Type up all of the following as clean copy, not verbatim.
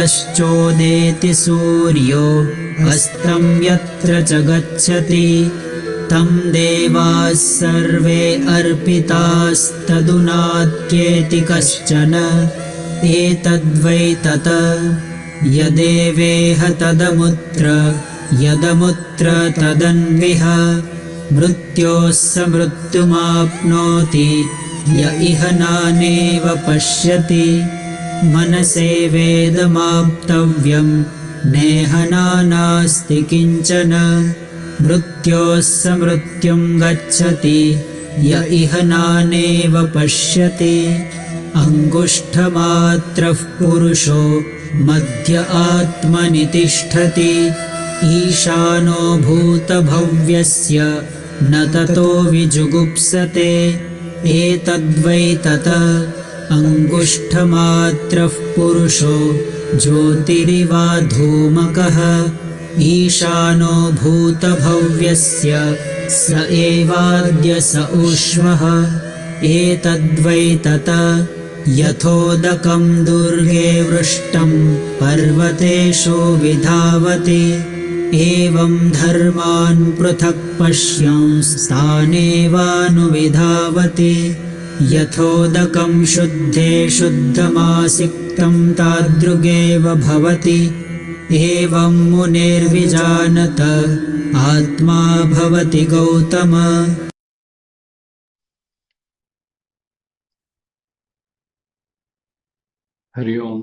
ततश्चोदेति सूर्यो अस्तं यत्र च गच्छति तं देवाः सर्वे अर्पितास्तदुनात्येति कश्चन एतद्वै तत यदेवेह तदमुत्र यदमुत्र तदन्विह मृत्योः स मृत्युमाप्नोति य इह नानेव पश्यति मनसेवेदमाप्तव्यम् नेह नास्ति किञ्चन मृत्योः स मृत्युं गच्छति य इह नानेव पश्यति अङ्गुष्ठमात्रः पुरुषो मध्य आत्मनि तिष्ठति ईशानो भूतभव्यस्य न ततो विजुगुप्सते एतद्वै तत अङ्गुष्ठमात्रः पुरुषो ज्योतिरिवा धूमकः ईशानो भूतभव्यस्य स एवाद्य स ऊष्मः एतद्वै तत यथोदकं दुर्गे वृष्टं पर्वतेषु विधावति एवं धर्मान् पृथक् पश्यंस्तानेवानुविधावति यथोदकं शुद्धे शुद्धमासिक्तं तादृगेव भवति एवं मुनिर्विजानत आत्मा भवति गौतम। हरि ओम।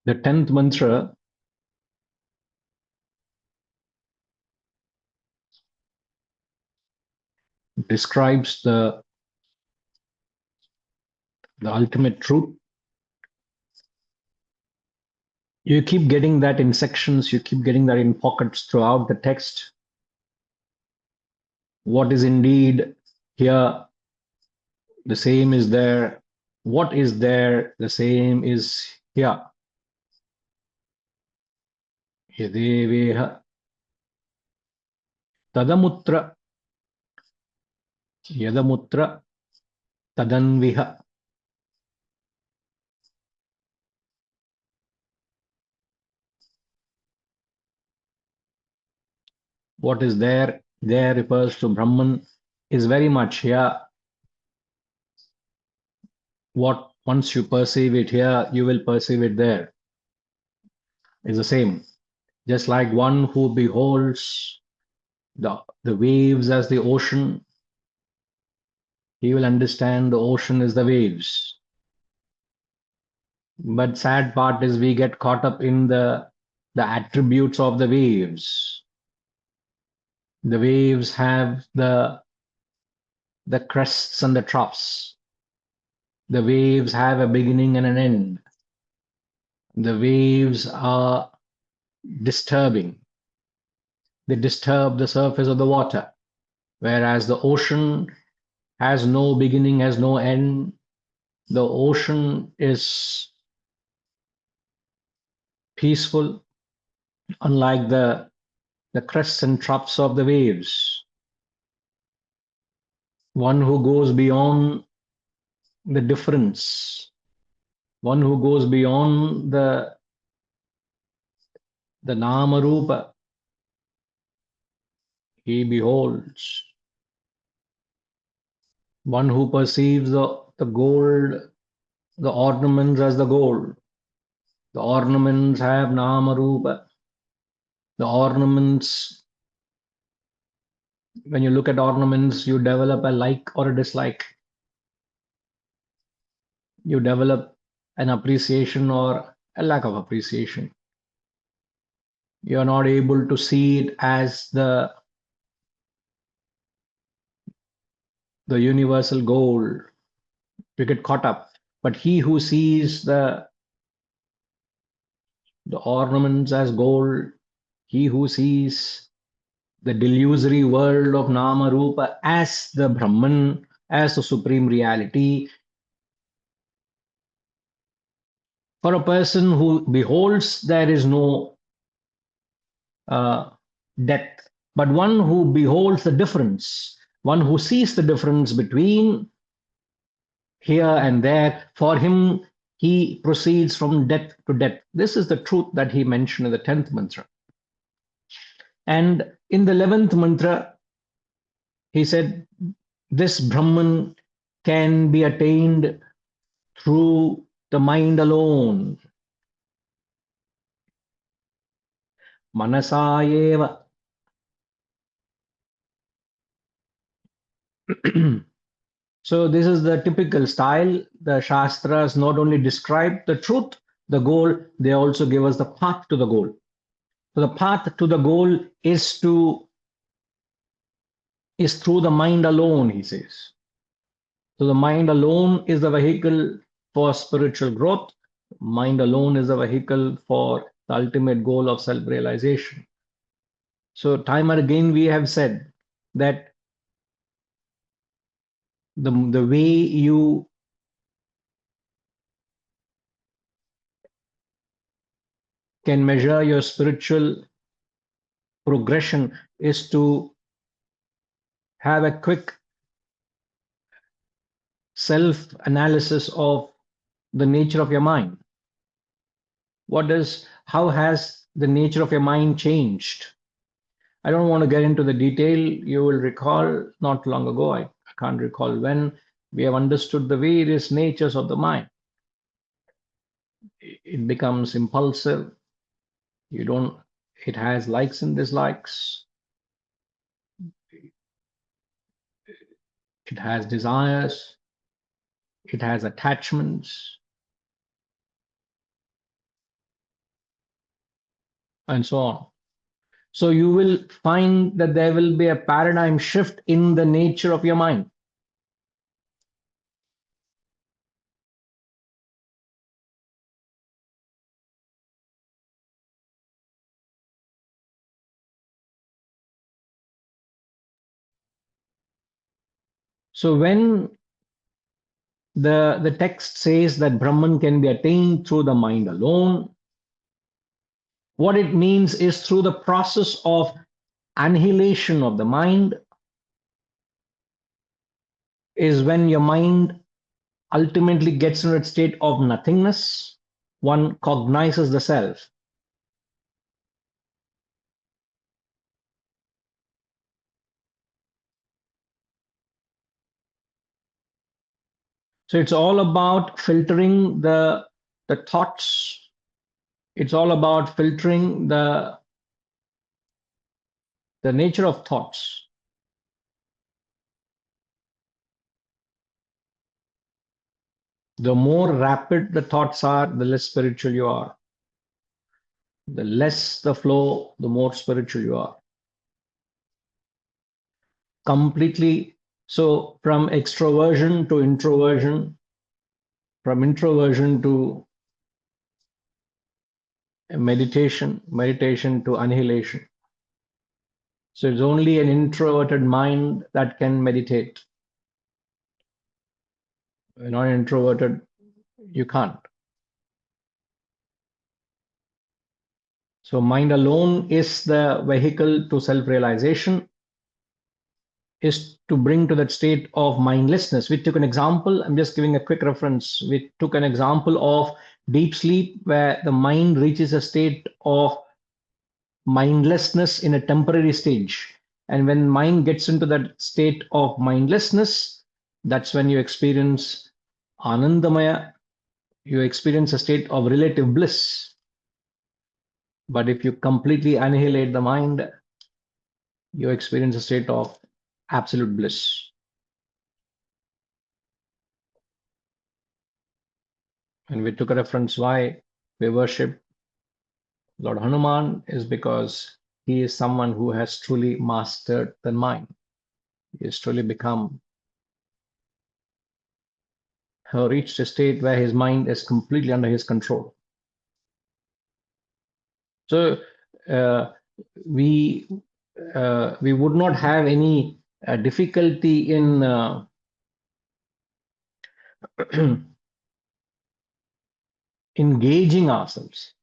The 10th mantra describes the ultimate truth. You keep getting that in sections, you keep getting that in pockets throughout the text. What is indeed here, the same is there. What is there, the same is here. Yadeveha tadamutra yadamutra tadanviha. What is there refers to Brahman, is very much here. What once you perceive it here, you will perceive it there. It's the same. Just like one who beholds the waves as the ocean, he will understand the ocean is the waves. But sad part is we get caught up in the attributes of the waves. The waves have the crests and the troughs. The waves have a beginning and an end. The waves are disturbing. They disturb the surface of the water, whereas the ocean has no beginning, has no end. The ocean is peaceful, unlike the crests and troughs of the waves. One who goes beyond the difference, one who goes beyond the nama rupa, he beholds. One who perceives the gold, the ornaments as the gold. The ornaments have nama rupa. The ornaments, when you look at ornaments, you develop a like or a dislike. You develop an appreciation or a lack of appreciation. You are not able to see it as the universal goal. You get caught up. But he who sees the ornaments as gold, he who sees the delusory world of Nama Rupa as the Brahman, as the supreme reality, For a person who beholds, there is no death, but one who beholds the difference, one who sees the difference between here and there, for him, he proceeds from death to death. This is the truth that he mentioned in the 10th mantra. And in the 11th mantra, he said, this Brahman can be attained through the mind alone. Manasayeva. So this is the typical style. The Shastras not only describe the truth, the goal, they also give us the path to the goal. So the path to the goal is through the mind alone, he says. So the mind alone is the vehicle for spiritual growth. Mind alone is the vehicle for the ultimate goal of self-realization. So time and again we have said that the way you can measure your spiritual progression is to have a quick self-analysis of the nature of your mind. How has the nature of your mind changed? I don't want to get into the detail. You will recall not long ago, I can't recall when, we have understood the various natures of the mind. It becomes impulsive. It has likes and dislikes. It has desires. It has attachments, and so on. So you will find that there will be a paradigm shift in the nature of your mind. So when the text says that Brahman can be attained through the mind alone, what it means is through the process of annihilation of the mind is when your mind ultimately gets into a state of nothingness. One cognizes the self. So it's all about filtering the thoughts. It's all about filtering the nature of thoughts. The more rapid the thoughts are, the less spiritual you are. The less the flow, the more spiritual you are. Completely. So from extroversion to introversion, from introversion to meditation to annihilation. So it's only an introverted mind that can meditate. You're not introverted, you can't. So mind alone is the vehicle to self-realization, is to bring to that state of mindlessness. We took an example, I'm just giving a quick reference. We took an example of deep sleep where the mind reaches a state of mindlessness in a temporary stage. And when mind gets into that state of mindlessness, that's when you experience Anandamaya, you experience a state of relative bliss. But if you completely annihilate the mind, you experience a state of absolute bliss. And we took a reference why we worship Lord Hanuman is because he is someone who has truly mastered the mind. He has truly reached a state where his mind is completely under his control. So we would not have any difficulty in engaging ourselves.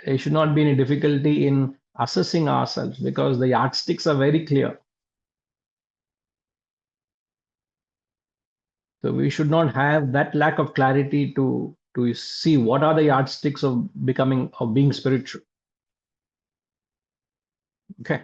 There should not be any difficulty in assessing ourselves because the yardsticks are very clear. So we should not have that lack of clarity to see what are the yardsticks of being spiritual. Okay.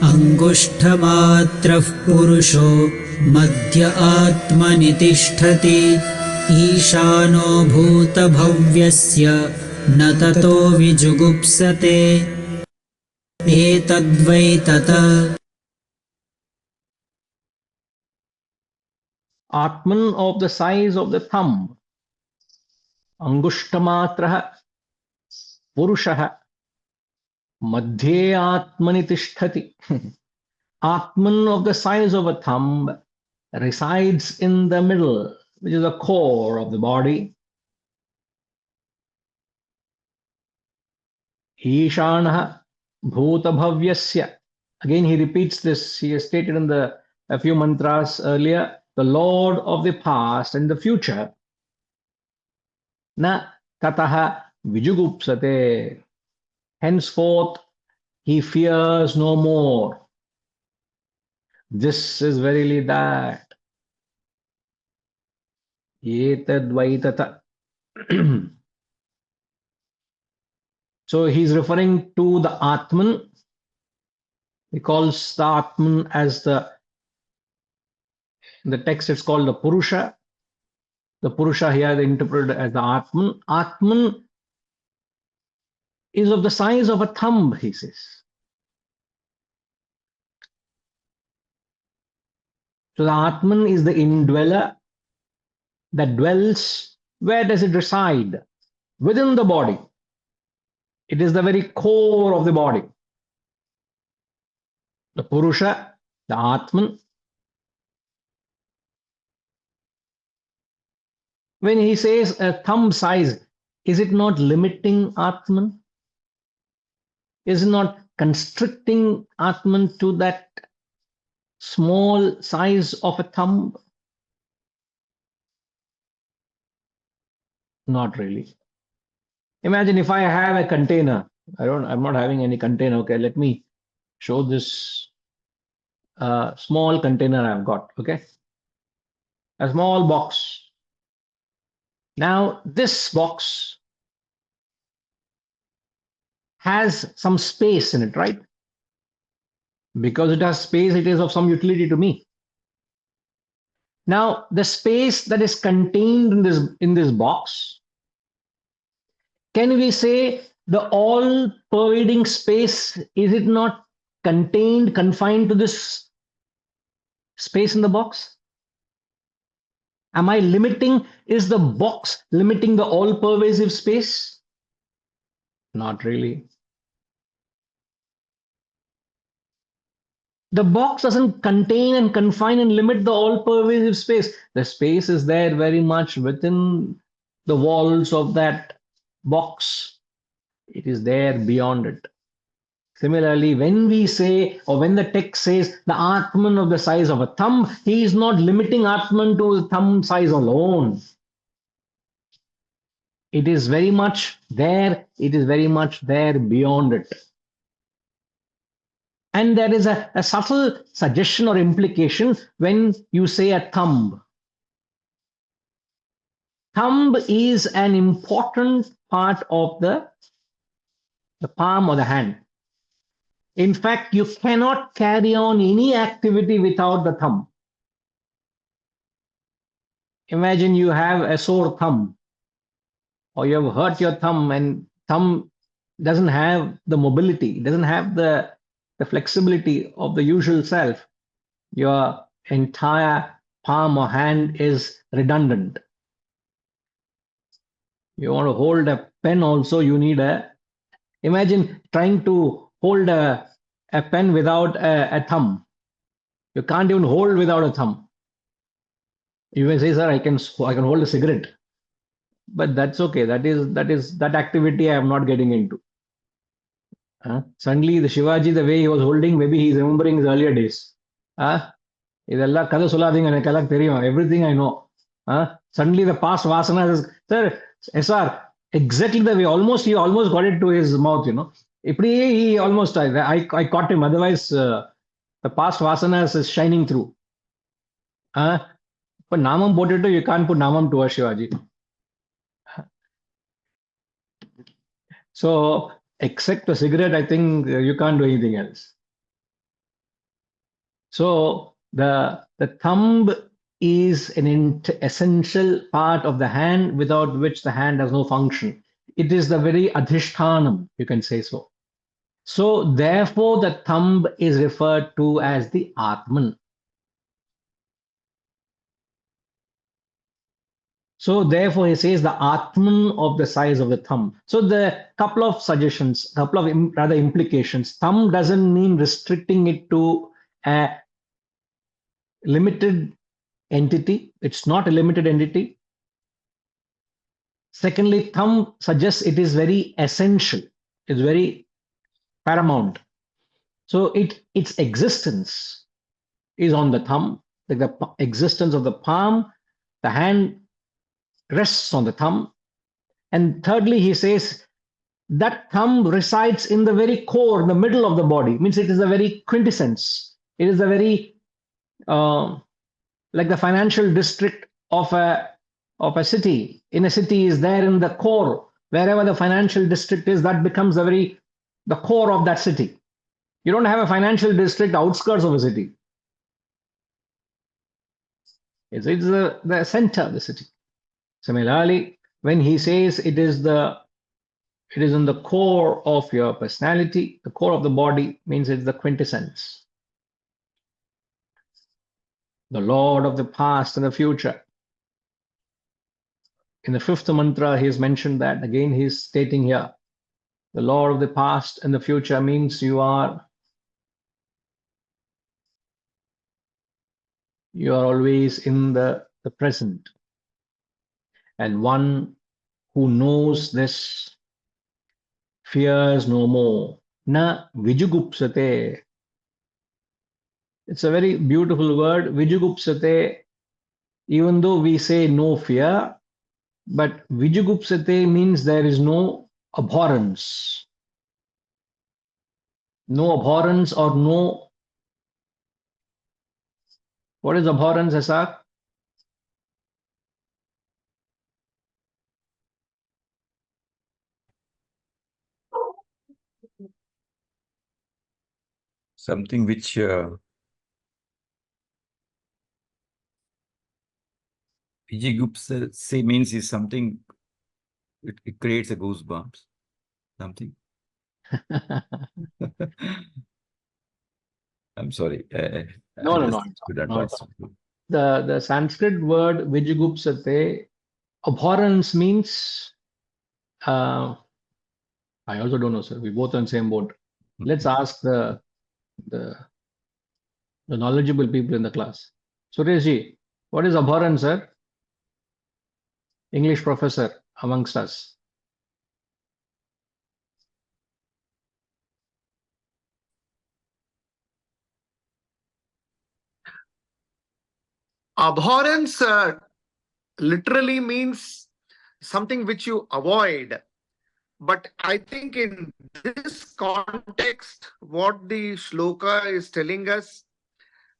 अङ्गुष्ठमात्रः पुरुषो मध्य आत्मनि तिष्ठति ईशानो भूतभव्यस्य न ततो विजुगुप्सते एतद्वै तत Atman of the size of the thumb, Angushtamatra Purusha Madhye Atmani Tishtati. Atman of the size of a thumb resides in the middle, which is the core of the body. Ishana Bhutabhavyasya. Again, he repeats this. He has stated in a few mantras earlier, the Lord of the past and the future. Na tataha vijugupsate. Henceforth, he fears no more. This is verily that. Etadvaitata. So he's referring to the Atman. He calls the Atman as in the text it's called the Purusha. The Purusha here is interpreted as the Atman. Atman is of the size of a thumb, he says. So the Atman is the indweller that dwells. Where does it reside? Within the body. It is the very core of the body. The Purusha, the Atman. When he says a thumb size, is it not limiting Atman? Is it not constricting Atman to that small size of a thumb? Not really. Imagine if I have a container. I'm not having any container. Okay, let me show this small container I've got. Okay, a small box. Now this box has some space in it, right? Because it has space, it is of some utility to me. Now the space that is contained in this box, can we say the all pervading space, is it not confined to this space in the box? Am I limiting, is the box limiting the all pervasive space? Not really. The box doesn't contain and confine and limit the all pervasive space. The space is there very much within the walls of that box. It is there beyond it. Similarly, when we say, or when the text says the Atman of the size of a thumb, he is not limiting Atman to the thumb size alone. It is very much there. It is very much there beyond it. And there is a subtle suggestion or implication when you say a thumb. Thumb is an important part of the palm or the hand. In fact, you cannot carry on any activity without the thumb. Imagine you have a sore thumb, or you have hurt your thumb, and thumb doesn't have the mobility, doesn't have the flexibility of the usual self. Your entire palm or hand is redundant. You want to hold a pen also, you need imagine trying to hold a pen without a thumb. You can't even hold without a thumb. You may say, sir, I can hold a cigarette. But that's okay. That activity I am not getting into. Suddenly the Shivaji, the way he was holding, maybe he's remembering his earlier days. இதெல்லாம் கதை சொல்லாதீங்க எனக்கெல்லாம் தெரியும். Everything I know. Suddenly the past vasanas is, sir, SR, exactly the way, he almost got it to his mouth, இப்படியே he almost, I caught him. Otherwise, the past vasanas is shining through. But namam potato, you can't put namam to a Shivaji. So, except a cigarette, I think you can't do anything else. So, the thumb is an essential part of the hand without which the hand has no function. It is the very adhishthanam, you can say so. So, therefore, the thumb is referred to as the Atman. So, therefore, he says the Atman of the size of the thumb. So, the couple of suggestions, couple of rather implications. Thumb doesn't mean restricting it to a limited entity. It's not a limited entity. Secondly, thumb suggests it is very essential. It's very paramount. So, its existence is on the thumb. Like the existence of the palm, the hand rests on the thumb. And thirdly, he says that thumb resides in the very core, in the middle of the body. Means it is the very quintessence. It is the very, like the financial district of a city. In a city is there in the core. Wherever the financial district is, that becomes the core of that city. You don't have a financial district outskirts of a city. It's the center of the city. Similarly, when he says it is in the core of your personality, the core of the body, means it's the quintessence. The Lord of the past and the future. In the fifth mantra, he has mentioned that. Again, he is stating here, the Lord of the past and the future means you are always in the present. And one who knows this fears no more. Na vijugupsate. It's a very beautiful word, vijugupsate. Even though we say no fear, but vijugupsate means there is no abhorrence. No abhorrence or no. What is abhorrence, Asar? Something which say means is something, it creates a goosebumps. Something. I'm sorry. No. The Sanskrit word vijugupsate, abhorrence means, I also don't know, sir. We both on the same boat. Let's ask the knowledgeable people in the class. Sureshji, what is abhorrence, sir? English professor amongst us. Abhorrence literally means something which you avoid. But I think in this context, what the shloka is telling us,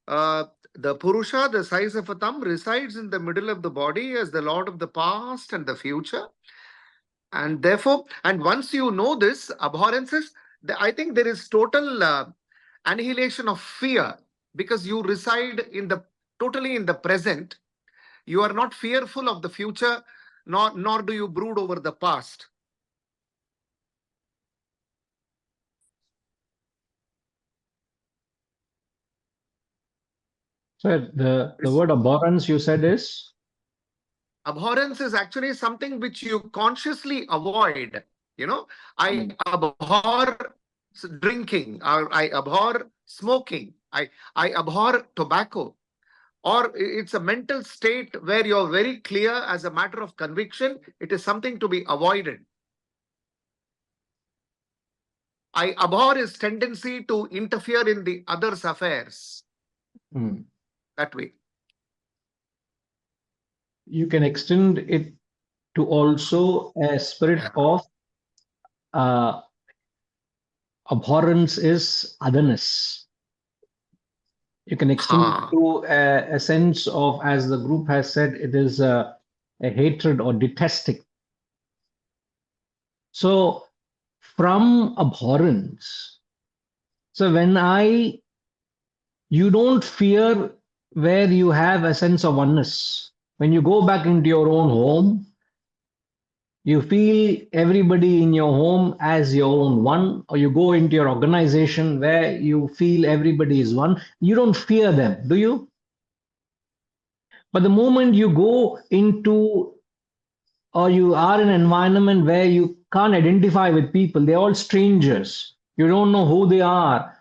the Purusha, the size of a thumb, resides in the middle of the body as the Lord of the past and the future. And therefore, and once you know this, abhorrences, I think there is total annihilation of fear, because you reside totally in the present. You are not fearful of the future, nor do you brood over the past. So the word abhorrence you said is? Abhorrence is actually something which you consciously avoid. I abhor drinking, or I abhor smoking, I abhor tobacco. or it's a mental state where you're very clear as a matter of conviction, it is something to be avoided. I abhor his tendency to interfere in the other's affairs. That way. You can extend it to also a spirit of abhorrence is otherness. You can extend it to a sense of, as the group has said, it is a hatred or detesting. So from abhorrence, so when you don't fear where you have a sense of oneness. When you go back into your own home, you feel everybody in your home as your own one, or you go into your organization where you feel everybody is one. You don't fear them, do you? But the moment you go into, or you are in an environment where you can't identify with people, they're all strangers, you don't know who they are,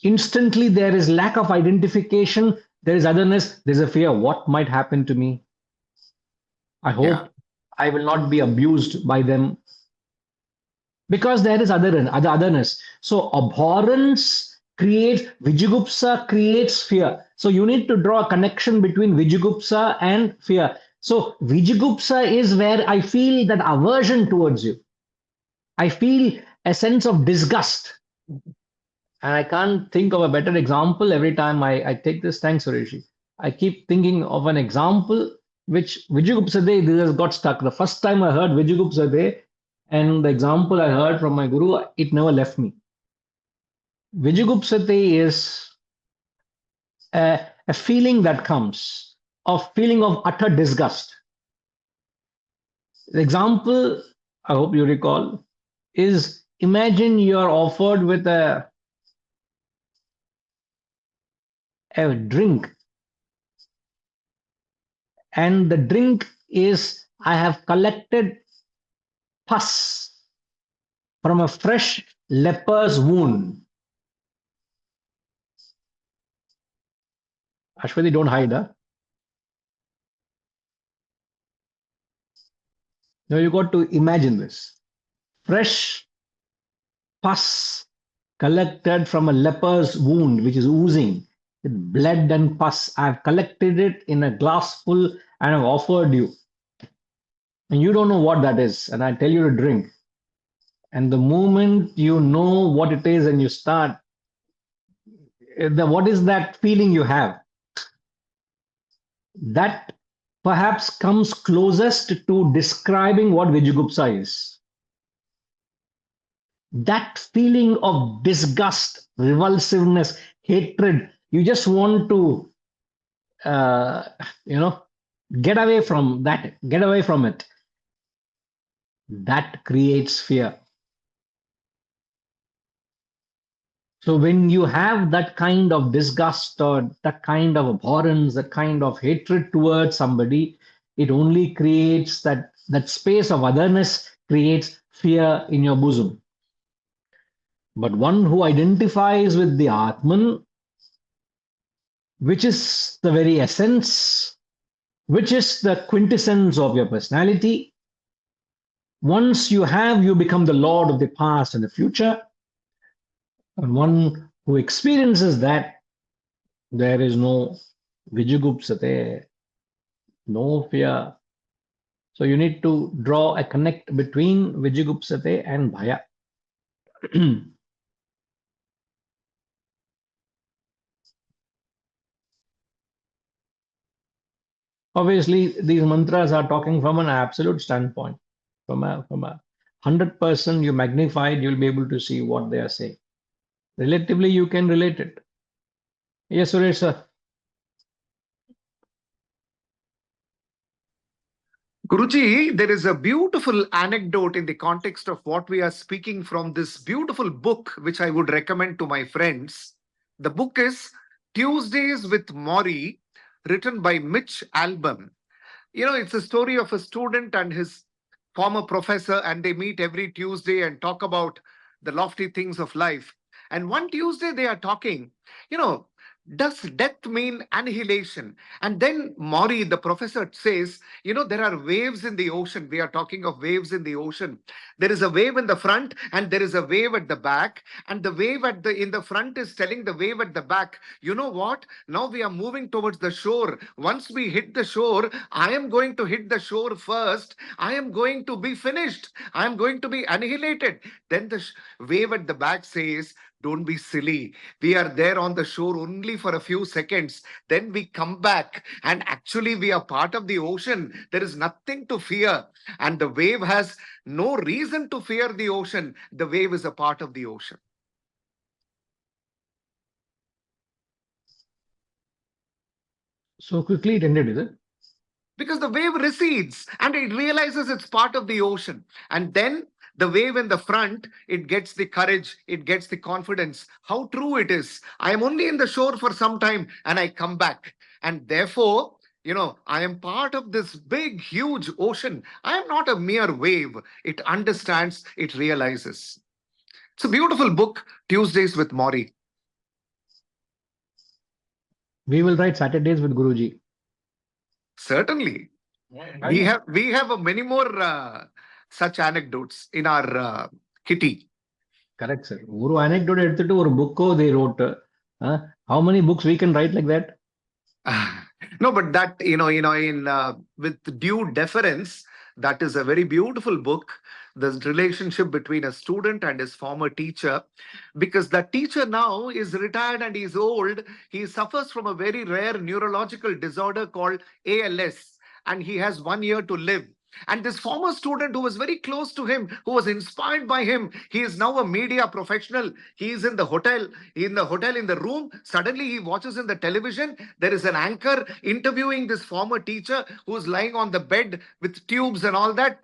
instantly there is lack of identification, there is otherness, there's a fear. What might happen to me? I hope I will not be abused by them, because there is otherness. So abhorrence creates, Vijigupsa creates fear. So you need to draw a connection between Vijigupsa and fear. So Vijigupsa is where I feel that aversion towards you. I feel a sense of disgust. And I can't think of a better example every time I take this. Thanks, Sureshi. I keep thinking of an example which Vijigupsade, this has got stuck. The first time I heard Vijigupsade and the example I heard from my guru, it never left me. Vijigupsade is a feeling that comes, of feeling of utter disgust. The example, I hope you recall, is imagine you are offered with a drink, and the drink is, I have collected pus from a fresh leper's wound. Ashwati, don't hide, huh? Now you got to imagine this. Fresh pus collected from a leper's wound, which is oozing with blood and pus. I've collected it in a glass full and I've offered you. And you don't know what that is. And I tell you to drink. And the moment you know what it is and you start, what is that feeling you have? That perhaps comes closest to describing what Vijigupsa is. That feeling of disgust, revulsiveness, hatred, you just want to, get away from that, get away from it. That creates fear. So when you have that kind of disgust or that kind of abhorrence, that kind of hatred towards somebody, it only creates that space of otherness, creates fear in your bosom. But one who identifies with the Atman, which is the very essence, which is the quintessence of your personality, once you become the Lord of the past and the future. And one who experiences that, there is no Vijigupsate, no fear. So you need to draw a connect between Vijigupsate and Bhaya. Obviously, these mantras are talking from an absolute standpoint. From a 100% you magnify it, you'll be able to see what they are saying. Relatively, you can relate it. Yes, Suresh, sir. Guruji, there is a beautiful anecdote in the context of what we are speaking from this beautiful book, which I would recommend to my friends. The book is Tuesdays with Maury, written by Mitch Albom. It's a story of a student and his former professor, and they meet every Tuesday and talk about the lofty things of life. And one Tuesday they are talking, Does death mean annihilation? And then Maury, the professor, says, there are waves in the ocean. We are talking of waves in the ocean. There is a wave in the front and there is a wave at the back. And the wave in the front is telling the wave at the back, you know what? Now we are moving towards the shore. Once we hit the shore, I am going to hit the shore first. I am going to be finished. I am going to be annihilated. Then the wave at the back says, don't be silly. We are there on the shore only for a few seconds. Then we come back, and actually, we are part of the ocean. There is nothing to fear. And the wave has no reason to fear the ocean. The wave is a part of the ocean. So quickly it ended, is it? Because the wave recedes and it realizes it's part of the ocean. And then the wave in the front, it gets the courage, it gets the confidence. How true it is. I am only in the shore for some time and I come back. And therefore, I am part of this big, huge ocean. I am not a mere wave. It understands, it realizes. It's a beautiful book, Tuesdays with Maury. We will write Saturdays with Guruji. Certainly. We have many more such anecdotes in our kitty. Correct, sir. ஒரு anecdote எடுத்துட்டு ஒரு book they wrote. How many books we can write like that? No, but that, with due deference, that is a very beautiful book. The relationship between a student and his former teacher, because that teacher now is retired and he's old. He suffers from a very rare neurological disorder called ALS, and he has 1 year to live. And this former student who was very close to him, who was inspired by him, he is now a media professional. He is in the hotel, in the room. Suddenly he watches in the television. There is an anchor interviewing this former teacher who is lying on the bed with tubes and all that.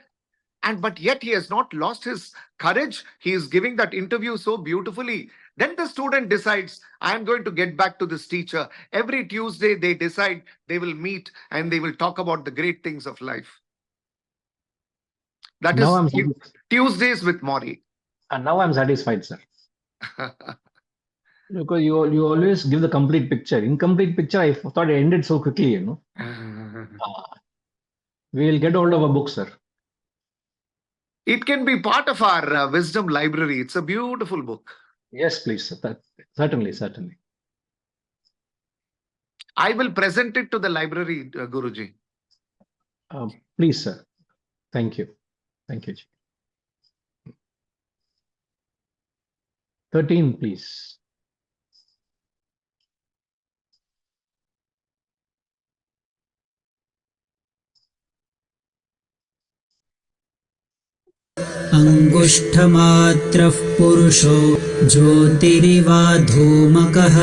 But yet he has not lost his courage. He is giving that interview so beautifully. Then the student decides, I am going to get back to this teacher. Every Tuesday they decide they will meet and they will talk about the great things of life. That Now is Tuesdays with Maury. And now I'm satisfied, sir. Because you always give the complete picture. Incomplete picture, I thought it ended so quickly, We will get hold of a book, sir. It can be part of our wisdom library. It's a beautiful book. Yes, please, sir. Certainly. I will present it to the library, Guruji. Please, sir. Thank you. Thank you. 13, please. अङ्गुष्ठमात्रः पुरुषो ज्योतिरिवा धूमकः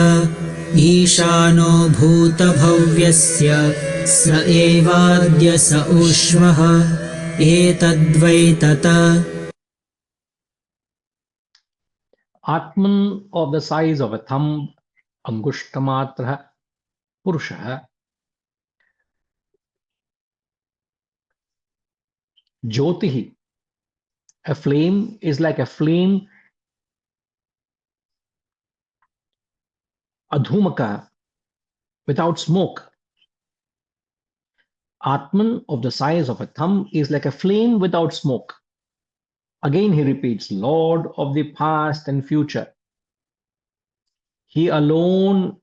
ईशानो भूतभव्यस्य स एवाद्य स उष्वः एतद्वै तत. Atman of the size of a thumb, Angushtamatra Purusha, Jyotihi. A flame is like a flame, Adhumaka, without smoke. Atman of the size of a thumb is like a flame without smoke. Again he repeats, Lord of the past and future. He alone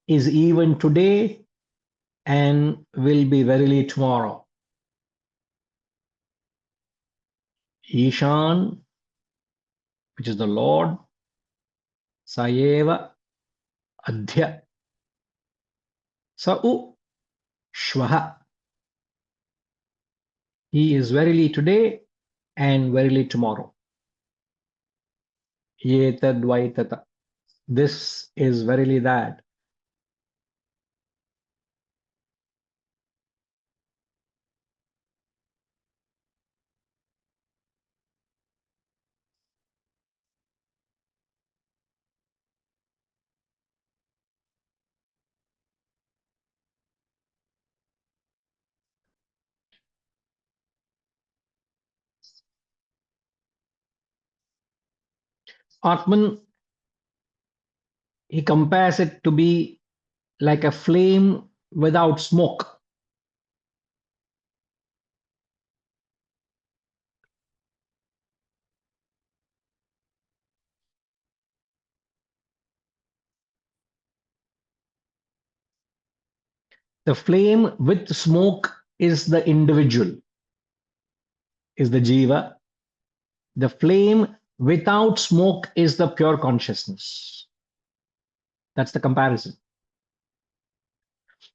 is even today and will be verily tomorrow. Ishan, which is the Lord, Sayeva Adhya, Sa'u Shvaha. He is verily today and verily tomorrow. Yetadvaitata. This is verily that. Atman, he compares it to be like a flame without smoke. The flame with smoke is the individual, is the jiva. The flame without smoke is the pure consciousness. That's the comparison.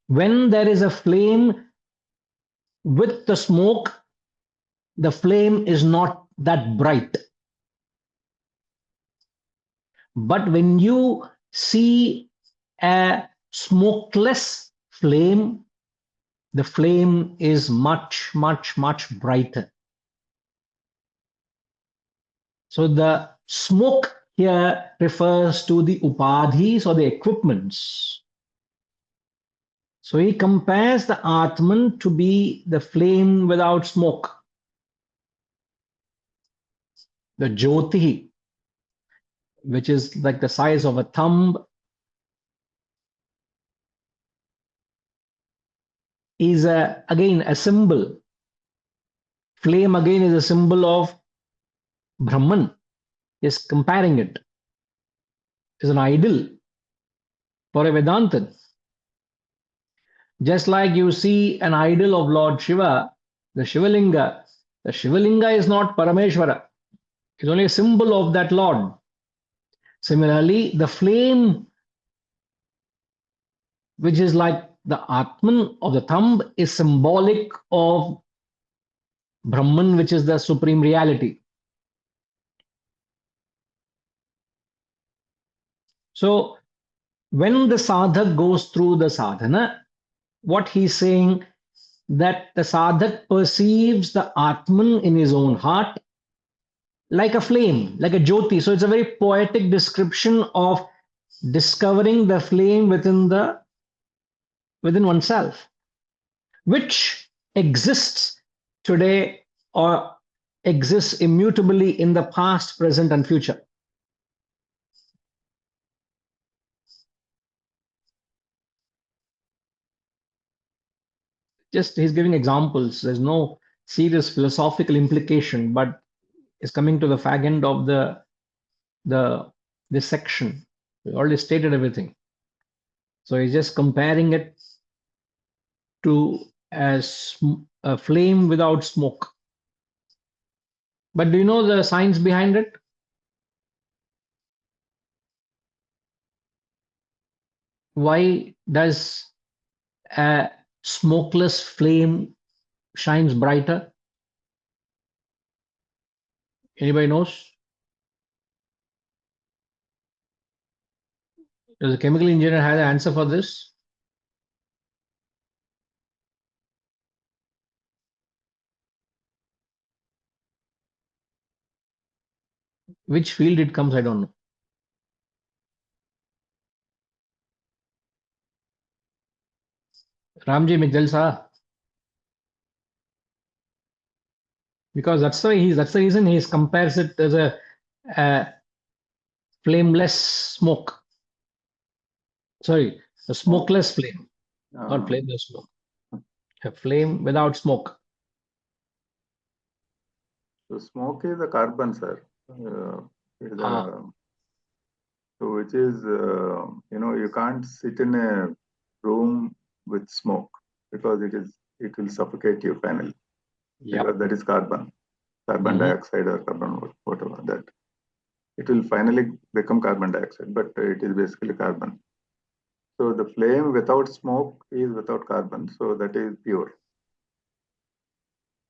When there is a flame with the smoke, the flame is not that bright. But when you see a smokeless flame, the flame is much, much, much brighter. So the smoke here refers to the upadhis or the equipments. So he compares the Atman to be the flame without smoke, the Jyoti, which is like the size of a thumb, is again a symbol. Flame again is a symbol of Brahman. Is comparing it. Is an idol for a Vedantan. Just like you see an idol of Lord Shiva, the Shivalinga is not Parameshwara. It's only a symbol of that Lord. Similarly, the flame, which is like the Atman of the thumb, is symbolic of Brahman, which is the supreme reality. So, when the sadhak goes through the sadhana, what he's saying that the sadhak perceives the Atman in his own heart like a flame, like a jyoti. So it's a very poetic description of discovering the flame within oneself, which exists today or exists immutably in the past, present, and future. Just he's giving examples. There's no serious philosophical implication, but is coming to the fag end of this section. We already stated everything. So he's just comparing it to a flame without smoke. But do you know the science behind it? Why does a smokeless flame shines brighter? Anybody knows? Does a chemical engineer have an answer for this? Which field it comes, I don't know. Ramji Migdal, because that's the reason he compares it as a flameless smoke. Sorry, a smokeless flame, not flameless smoke. A flame without smoke. So smoke is the carbon, sir. So which is, you can't sit in a room with smoke because it will suffocate you finally. Yeah. Because that is carbon dioxide or carbon, whatever that. It will finally become carbon dioxide, but it is basically carbon. So the flame without smoke is without carbon, so that is pure.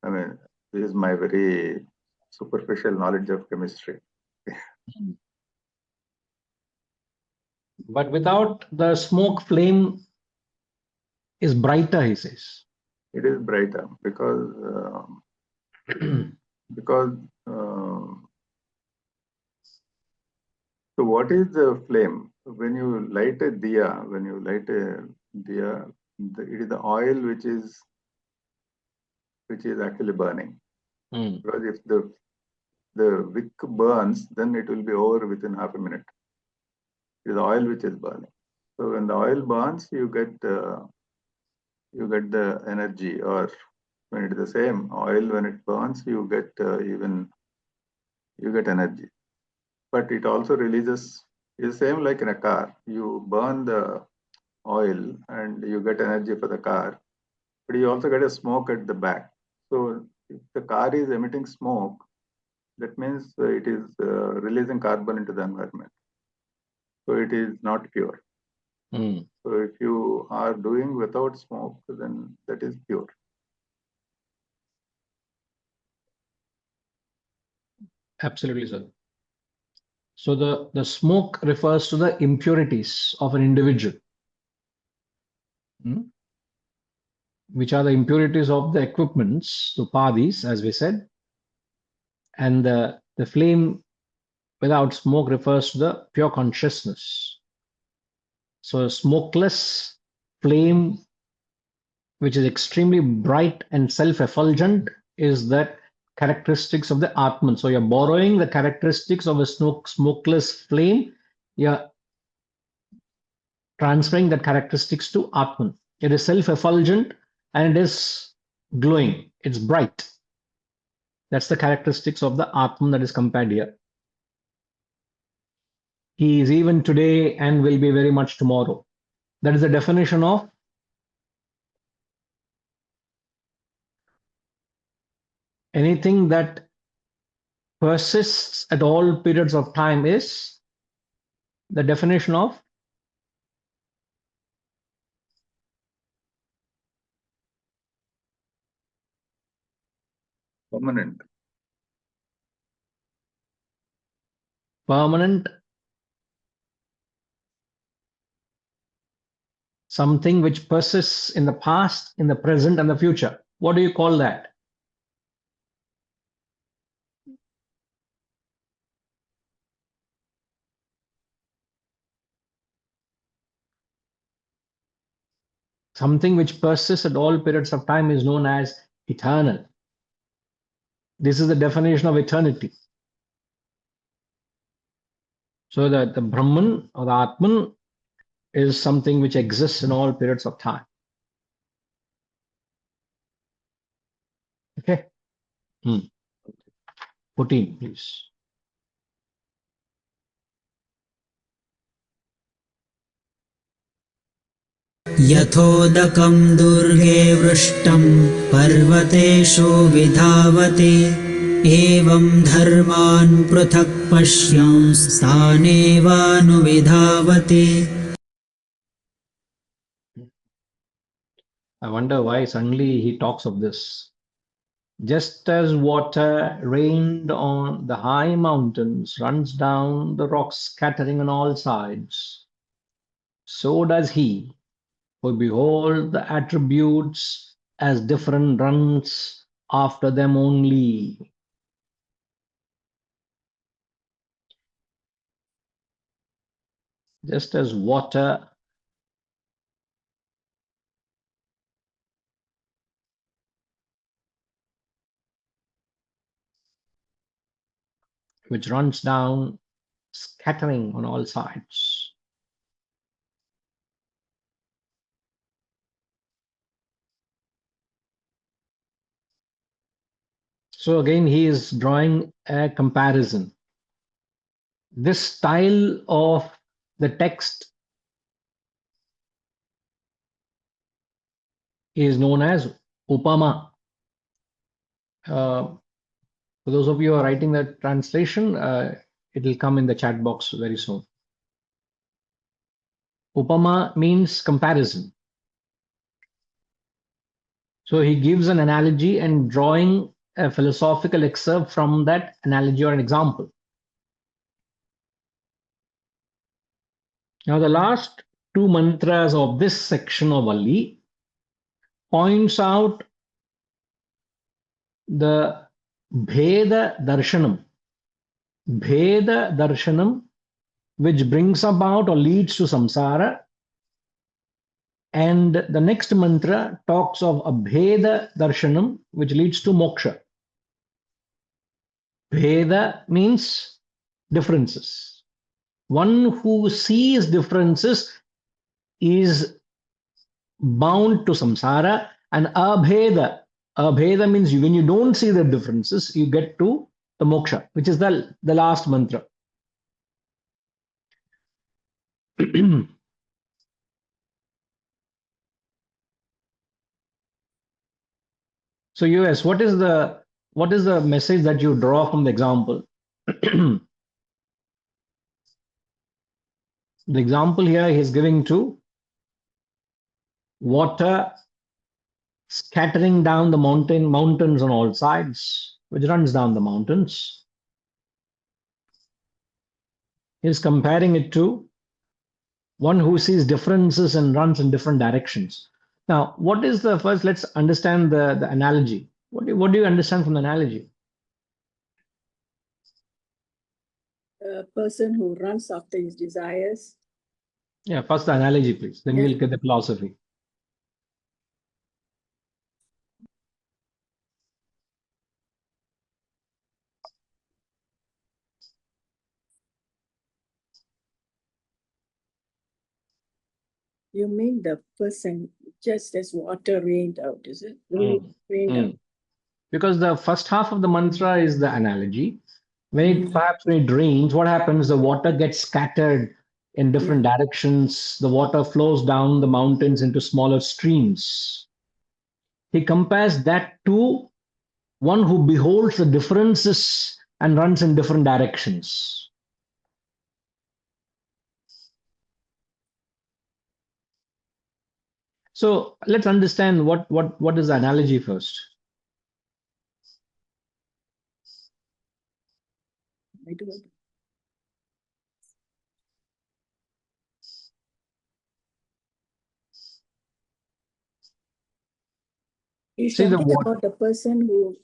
I mean, this is my very superficial knowledge of chemistry. But without the smoke, flame is brighter, he says. It is brighter because so what is the flame? When you light a diya, it is the oil which is actually burning. Because if the wick burns, then it will be over within half a minute. It is the oil which is burning. So when the oil burns, you get the energy, or when it is the same oil, when it burns, you get energy. But it also releases. It's same like in a car. You burn the oil and you get energy for the car, but you also get a smoke at the back. So if the car is emitting smoke, that means it is releasing carbon into the environment. So it is not pure. Mm. So if you are doing without smoke, then that is pure. Absolutely, sir. So the smoke refers to the impurities of an individual, which are the impurities of the equipments, the padis, as we said. And the flame without smoke refers to the pure consciousness. So a smokeless flame, which is extremely bright and self-effulgent, is that characteristics of the Atman. So you're borrowing the characteristics of a smokeless flame, you're transferring that characteristics to Atman. It is self-effulgent and it is glowing. It's bright. That's the characteristics of the Atman that is compared here. He is even today and will be very much tomorrow. That is the definition of anything that persists at all periods of time is the definition of Permanent. permanent, something which persists in the past, in the present, and the future. What do you call that? Something which persists at all periods of time is known as eternal. This is the definition of eternity. So that the Brahman or the Atman is something which exists in all periods of time. Okay. 14, please. यथोदकं दुर्गे वृष्टं पर्वतेषु विधावते एवं धर्मान् पृथक् पश्यांस्तानेवानुविधावते. I wonder why suddenly he talks of this. Just as water rained on the high mountains runs down the rocks scattering on all sides, so does he who behold the attributes as different runs after them only. Just as water which runs down scattering on all sides. So again, he is drawing a comparison. This style of the text is known as upama. For those of you who are writing the translation, it will come in the chat box very soon. Upama means comparison. So he gives an analogy and drawing a philosophical excerpt from that analogy or an example. Now the last two mantras of this section of Valli points out the Bheda Darshanam, which brings about or leads to samsara. And the next mantra talks of Abheda Darshanam, which leads to moksha. Bheda means differences. One who sees differences is bound to samsara, and abheda means when you don't see the differences, you get to the moksha, which is the last mantra. So US, what is the message that you draw from the example? The example here he is giving to water scattering down the mountains on all sides, which runs down the mountains. He is comparing it to one who sees differences and runs in different directions. Now, what is the first? Let's understand the analogy. What do you understand from the analogy? A person who runs after his desires. Yeah, first the analogy, please. Then we'll get the philosophy. You mean the person just as water rained out, is it? Rained out. Because the first half of the mantra is the analogy. When it rains, what happens? The water gets scattered in different directions. The water flows down the mountains into smaller streams. He compares that to one who beholds the differences and runs in different directions. So let's understand what is the analogy first. I don't know. He's See talking about the person who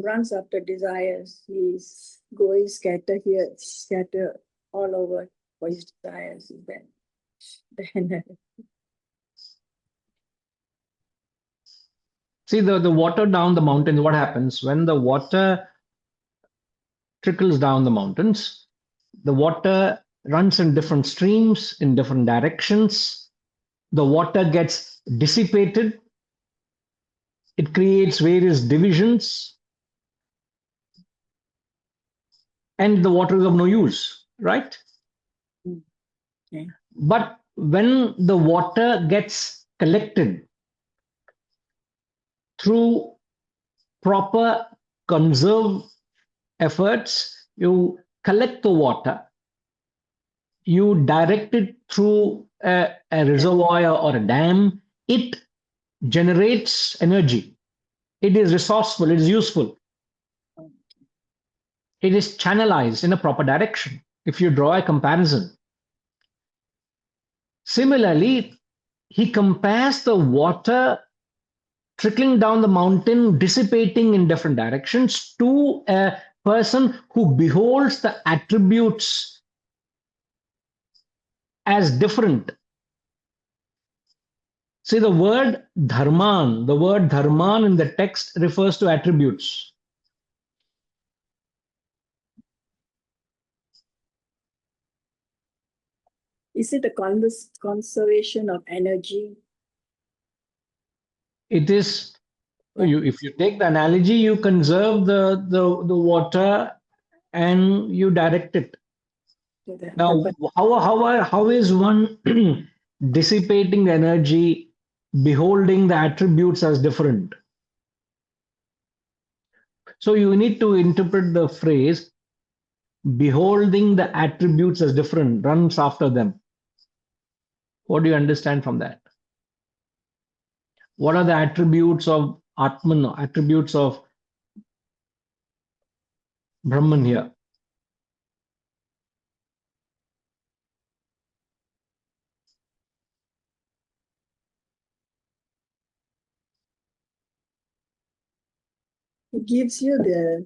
runs after desires. He's going scatter all over for his desires. Then See the water down the mountains, what happens when the water trickles down the mountains? The water runs in different streams, in different directions. The water gets dissipated. It creates various divisions. And the water is of no use, right? Okay. But when the water gets collected through proper conserve efforts, you collect the water, you direct it through a reservoir or a dam, it generates energy. It is resourceful, it is useful. It is channelized in a proper direction, if you draw a comparison. Similarly, he compares the water trickling down the mountain, dissipating in different directions, to a person who beholds the attributes as different. See, the word dharman in the text refers to attributes. is it a conservation of energy? It is, if you take the analogy, you conserve the water and you direct it. Now, how is one dissipating the energy, beholding the attributes as different? So you need to interpret the phrase beholding the attributes as different, runs after them. What do you understand from that? What are the attributes of Atman, attributes of Brahman here? It gives you the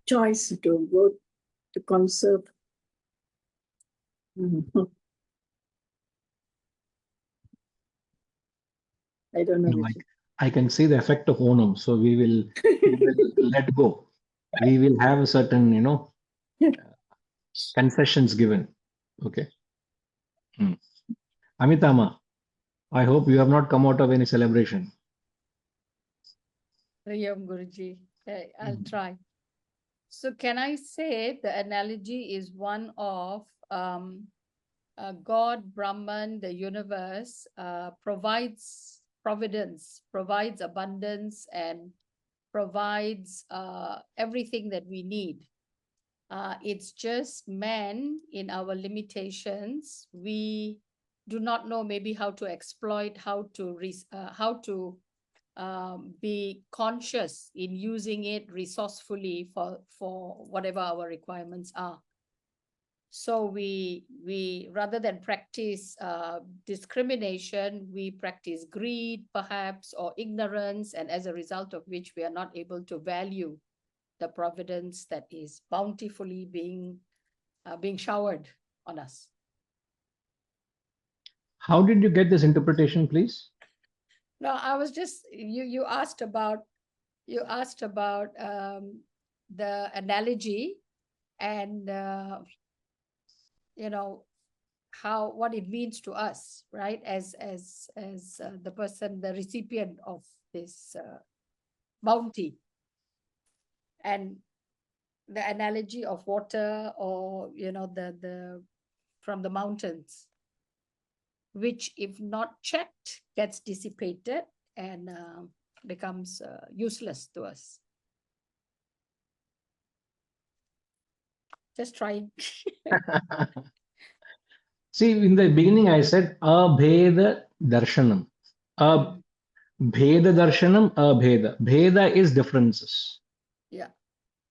choice to go to conserve. I don't know. I can see the effect of Onam. So we will let go. We will have a certain, concessions given. Okay. Amitama, I hope you have not come out of any celebration. Priyam Guruji. I'll try. So can I say the analogy is one of God, Brahman, the universe provides providence, provides abundance, and provides everything that we need. It's just man in our limitations. We do not know maybe how to exploit, how to be conscious in using it resourcefully for whatever our requirements are. So we rather than practice discrimination, we practice greed perhaps, or ignorance, and as a result of which we are not able to value the providence that is bountifully being showered on us. How did you get this interpretation, please? No, I was just you asked about the analogy and what it means to us, right? As the person, the recipient of this bounty, and the analogy of water, or the from the mountains, which if not checked gets dissipated and becomes useless to us. Just trying. See, in the beginning, I said abheda darshanam. Abheda darshanam, abheda. Bheda is differences. Yeah.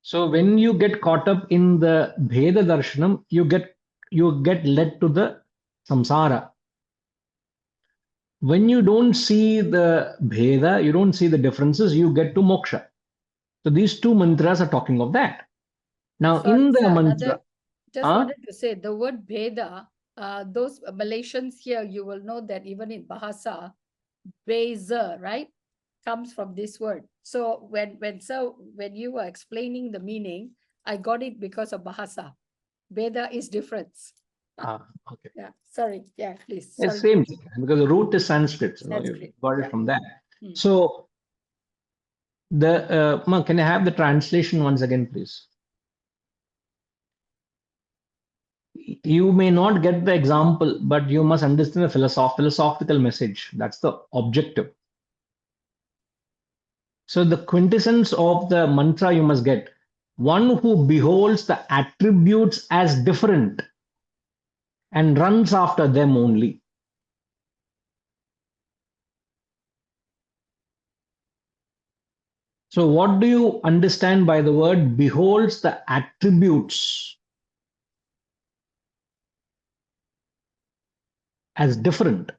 So when you get caught up in the bheda darshanam, you get led to the samsara. When you don't see the bheda, you don't see the differences, you get to moksha. So these two mantras are talking of that. Now, Sorry, in the sir, mantra, just wanted to say the word Veda, those Malaysians here, you will know that even in Bahasa, Beza, right, comes from this word. So when you were explaining the meaning, I got it because of Bahasa. Veda is difference. okay. Yeah, sorry. Yeah, please. It's Sorry. same thing, because the root is Sanskrit. You Sanskrit, got yeah. it from that. Hmm. So can I have the translation once again, please? You may not get the example, but you must understand the philosophical message. That's the objective. So the quintessence of the mantra you must get: one who beholds the attributes as different and runs after them only. So what do you understand by the word beholds the attributes as different?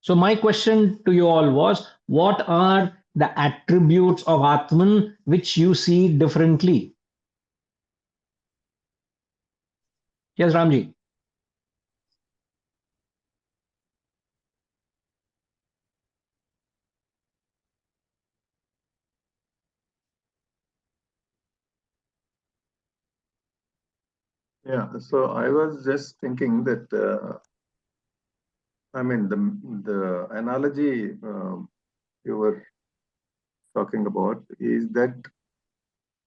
So my question to you all was, what are the attributes of Atman which you see differently? Yes, Ramji. Yeah, so I was just thinking that, I mean, the analogy you were talking about is that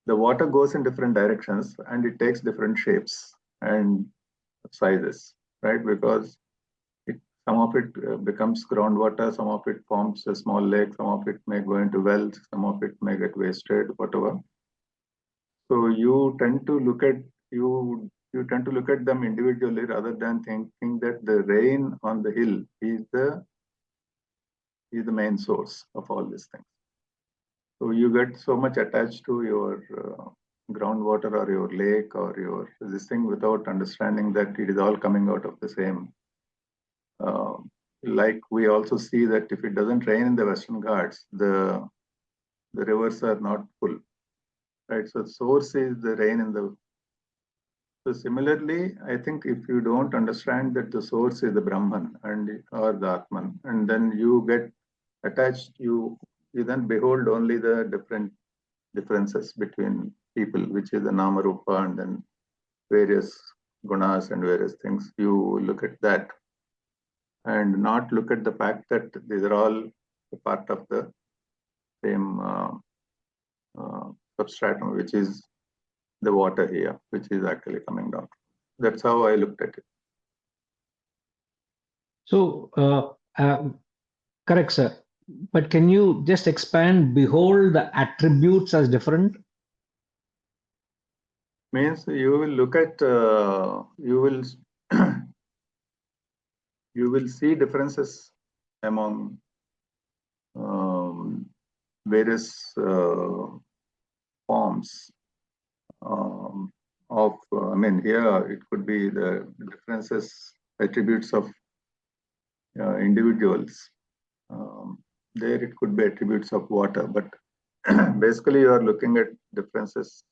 the water goes in different directions and it takes different shapes and sizes, right? Because some of it becomes groundwater, some of it forms a small lake, some of it may go into wells, some of it may get wasted, whatever. So you tend to look at them individually rather than thinking that the rain on the hill is the main source of all these things. So you get so much attached to your groundwater or your lake or your this thing without understanding that it is all coming out of the same. Like we also see that if it doesn't rain in the Western Ghats, the rivers are not full, right? So the source is the rain in the So similarly, I think if you don't understand that the source is the Brahman or the Atman, and then you get attached, you then behold only the differences between people, which is the Nama Rupa and then various gunas and various things. You look at that and not look at the fact that these are all a part of the same substratum, which is the water here, which is actually coming down. That's how I looked at it. So, correct, sir. But can you just expand, behold the attributes as different? Means you will look at, you will you will see differences among various forms of, I mean, here it could be the differences, attributes of individuals. There it could be attributes of water, but basically you are looking at differences.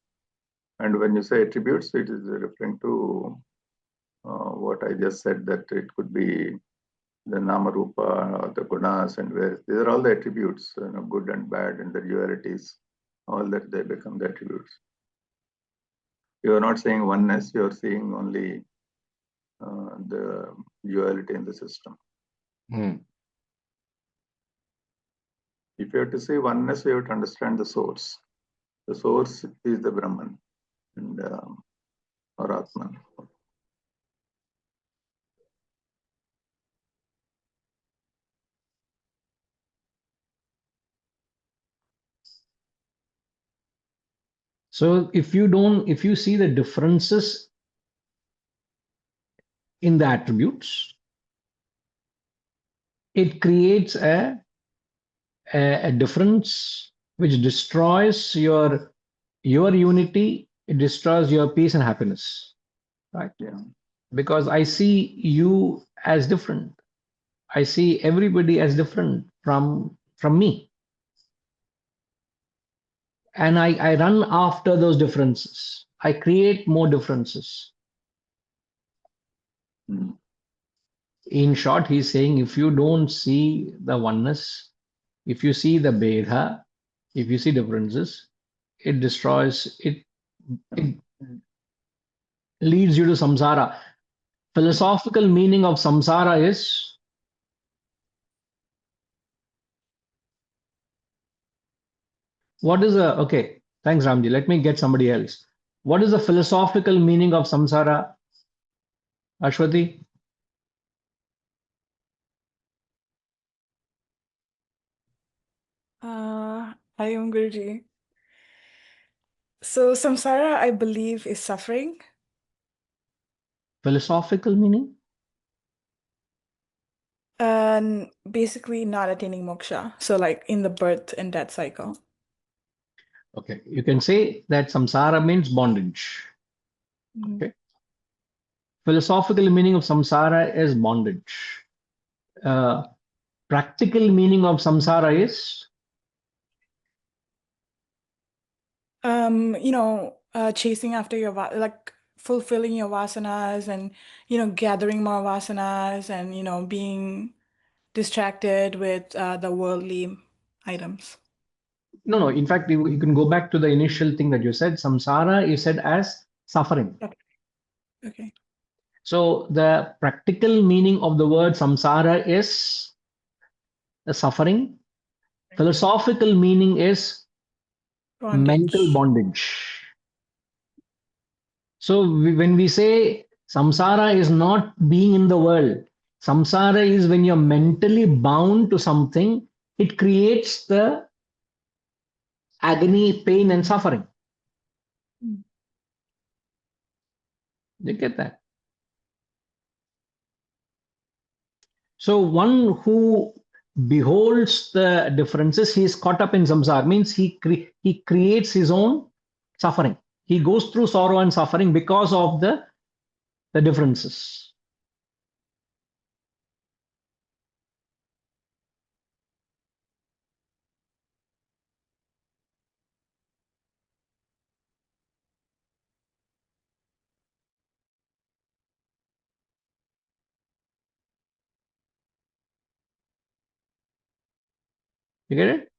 And when you say attributes, it is referring to what I just said, that it could be the Namarupa, the Gunas, and where these are all the attributes, good and bad, and the dualities, all that they become the attributes. You are not saying oneness, you are seeing only the duality in the system. If you have to say oneness, you have to understand the source. The source is the Brahman and or Atman. So if you see the differences in the attributes, it creates a difference which destroys your unity, it destroys your peace and happiness, right? Yeah. Because I see you as different. I see everybody as different from me. And I run after those differences. I create more differences. Mm. In short, he's saying if you don't see the oneness, if you see the Bheda, if you see differences, it destroys, it leads you to samsara. Philosophical meaning of samsara is what is a okay, thanks Ramji. Let me get somebody else. What is the philosophical meaning of samsara? Ashwati? I am Guruji. So samsara, I believe, is suffering. Philosophical meaning? And basically not attaining moksha. So like in the birth and death cycle. Okay, you can say that samsara means bondage. Okay. Philosophical meaning of samsara is bondage. Practical meaning of samsara is Chasing after your like fulfilling your vasanas and gathering more vasanas and being distracted with the worldly items. no. In fact, you can go back to the initial thing that you said. Samsara is said as suffering. Okay. So the practical meaning of the word samsara is the suffering. Philosophical meaning is mental bondage. So when we say samsara is not being in the world, samsara is when you're mentally bound to something, it creates the agony, pain, and suffering. You get that? So one who beholds the differences, he is caught up in samsara, means he creates his own suffering. He goes through sorrow and suffering because of the differences. You get it?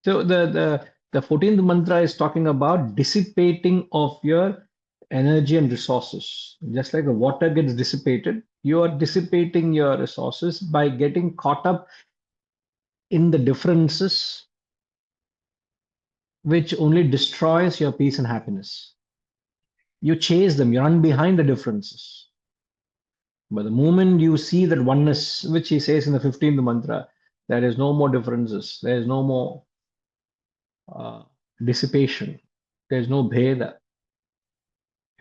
So the 14th mantra is talking about dissipating of your energy and resources. Just like the water gets dissipated, you are dissipating your resources by getting caught up in the differences, which only destroys your peace and happiness. You chase them, you run behind the differences. But the moment you see that oneness, which he says in the 15th mantra, there is no more differences, there is no more dissipation, there is no bheda,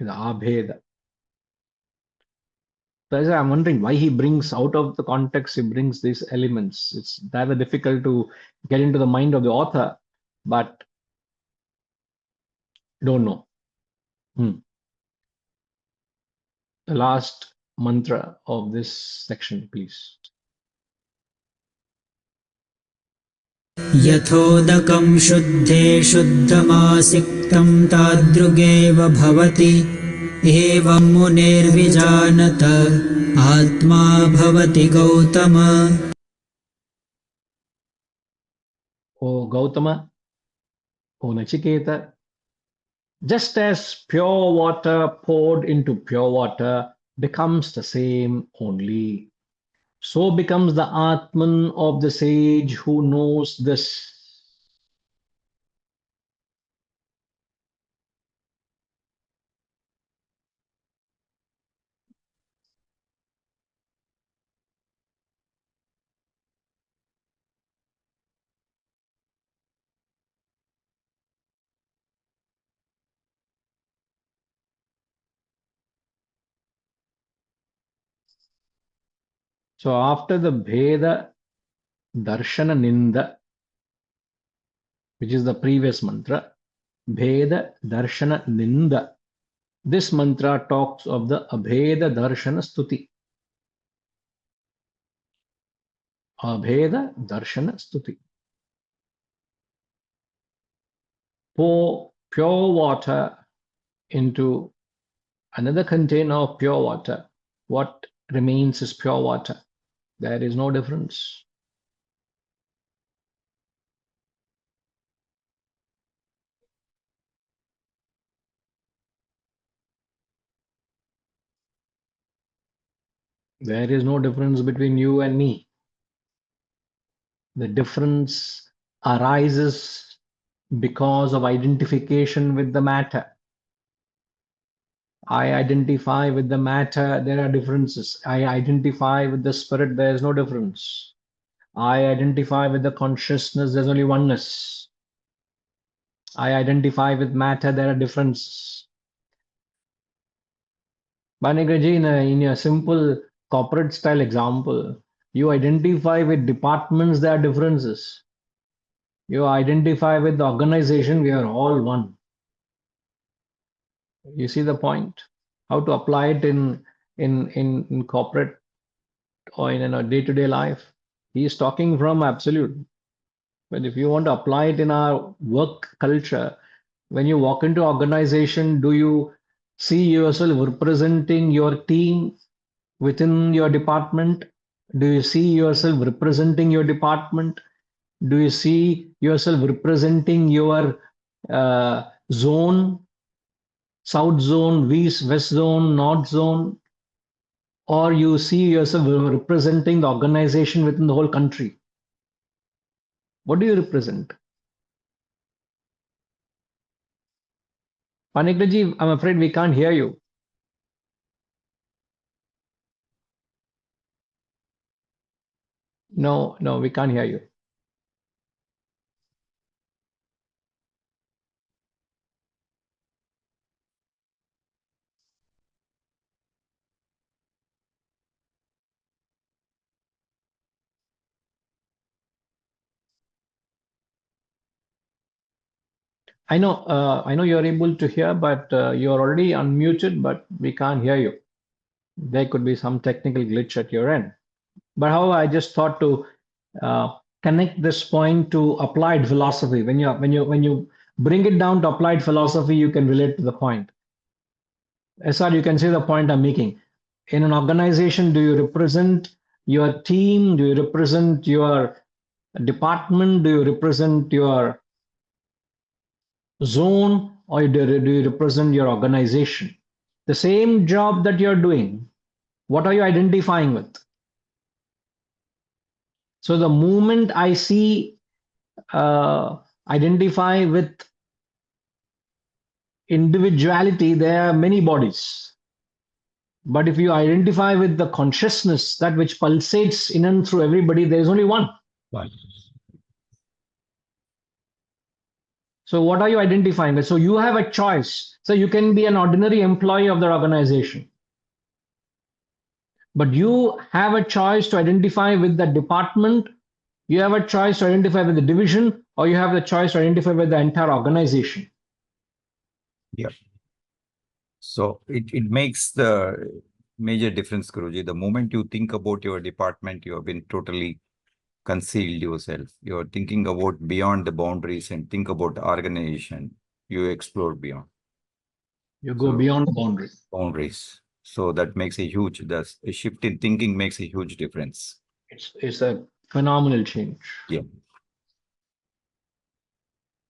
the abheda. So I'm wondering why he brings out of the context, he brings these elements. It's rather difficult to get into the mind of the author, but don't know. The last mantra of this section, please. यथोदकं शुद्धे शुद्धमासिक्तं तादृगेव भवति एवं मुनेर्विजानत आत्मा भवति Gautam. O Gautama, O Nachiketa, just as pure water poured into pure water becomes the same only, so becomes the Atman of the sage who knows this. So after the Bheda Darshana Ninda, which is the previous mantra, Bheda Darshana Ninda, this mantra talks of the Abheda Darshana Stuti. Abheda Darshana Stuti. Pour pure water into another container of pure water. What remains is pure water. There is no difference. There is no difference between you and me. The difference arises because of identification with the matter. I identify with the matter, there are differences. I identify with the spirit, there is no difference. I identify with the consciousness, there's only oneness. I identify with matter, there are differences. Banigaji, in a simple corporate style example, you identify with departments, there are differences. You identify with the organization, we are all one. You see the point? How to apply it in corporate or in a day-to-day life? He is talking from absolute. But if you want to apply it in our work culture, when you walk into organization, do you see yourself representing your team within your department? Do you see yourself representing your department? Do you see yourself representing your zone, south zone, west zone, north zone? Or you see yourself representing the organization within the whole country? What do you represent? Panikraji, I'm afraid we can't hear you. No, we can't hear you. I know you're able to hear, but you're already unmuted, but we can't hear you. There could be some technical glitch at your end. But however, I just thought to connect this point to applied philosophy. When you bring it down to applied philosophy, you can relate to the point. SR, you can see the point I'm making. In an organization, do you represent your team? Do you represent your department? Do you represent your zone? Or do you represent your organization? The same job that you're doing, what are you identifying with? So the moment I see identify with individuality, there are many bodies. But if you identify with the consciousness, that which pulsates in and through everybody, there is only one. Right. So what are you identifying with? So you have a choice. So you can be an ordinary employee of the organization. But you have a choice to identify with the department, you have a choice to identify with the division, or you have the choice to identify with the entire organization. Yeah. So it makes the major difference, Guruji. The moment you think about your department, you have been totally concealed yourself. You're thinking about beyond the boundaries and think about the organization. You explore beyond. You go beyond the boundaries. Boundaries. So that makes a shift in thinking makes a huge difference. It's a phenomenal change. Yeah.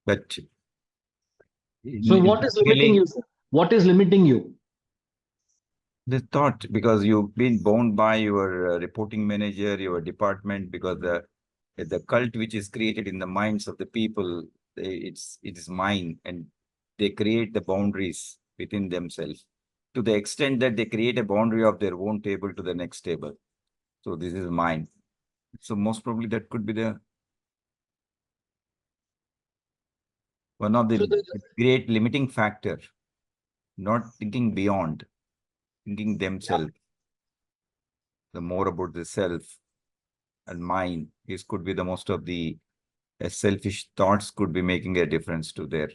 But so what is limiting you? What is limiting you? The thought, because you've been bound by your reporting manager, your department, because the cult which is created in the minds of the people, it is mine, and they create the boundaries within themselves to the extent that they create a boundary of their own table to the next table. So this is mine. So most probably that could be the one of the great limiting factor, not thinking beyond, thinking themselves. The more about the self and mine is could be the most of the selfish thoughts could be making a difference to their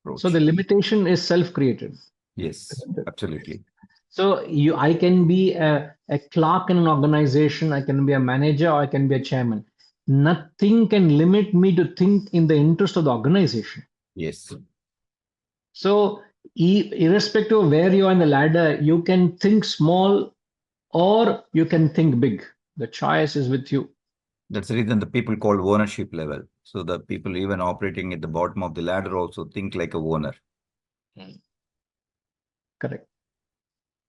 approach. So the limitation is self-created. Yes, absolutely. So I can be a clerk in an organization, I can be a manager, or I can be a chairman. Nothing can limit me to think in the interest of the organization. Yes. So irrespective of where you are in the ladder, you can think small or you can think big. The choice is with you. That's the reason the people call ownership level. So the people even operating at the bottom of the ladder also think like a owner. Correct.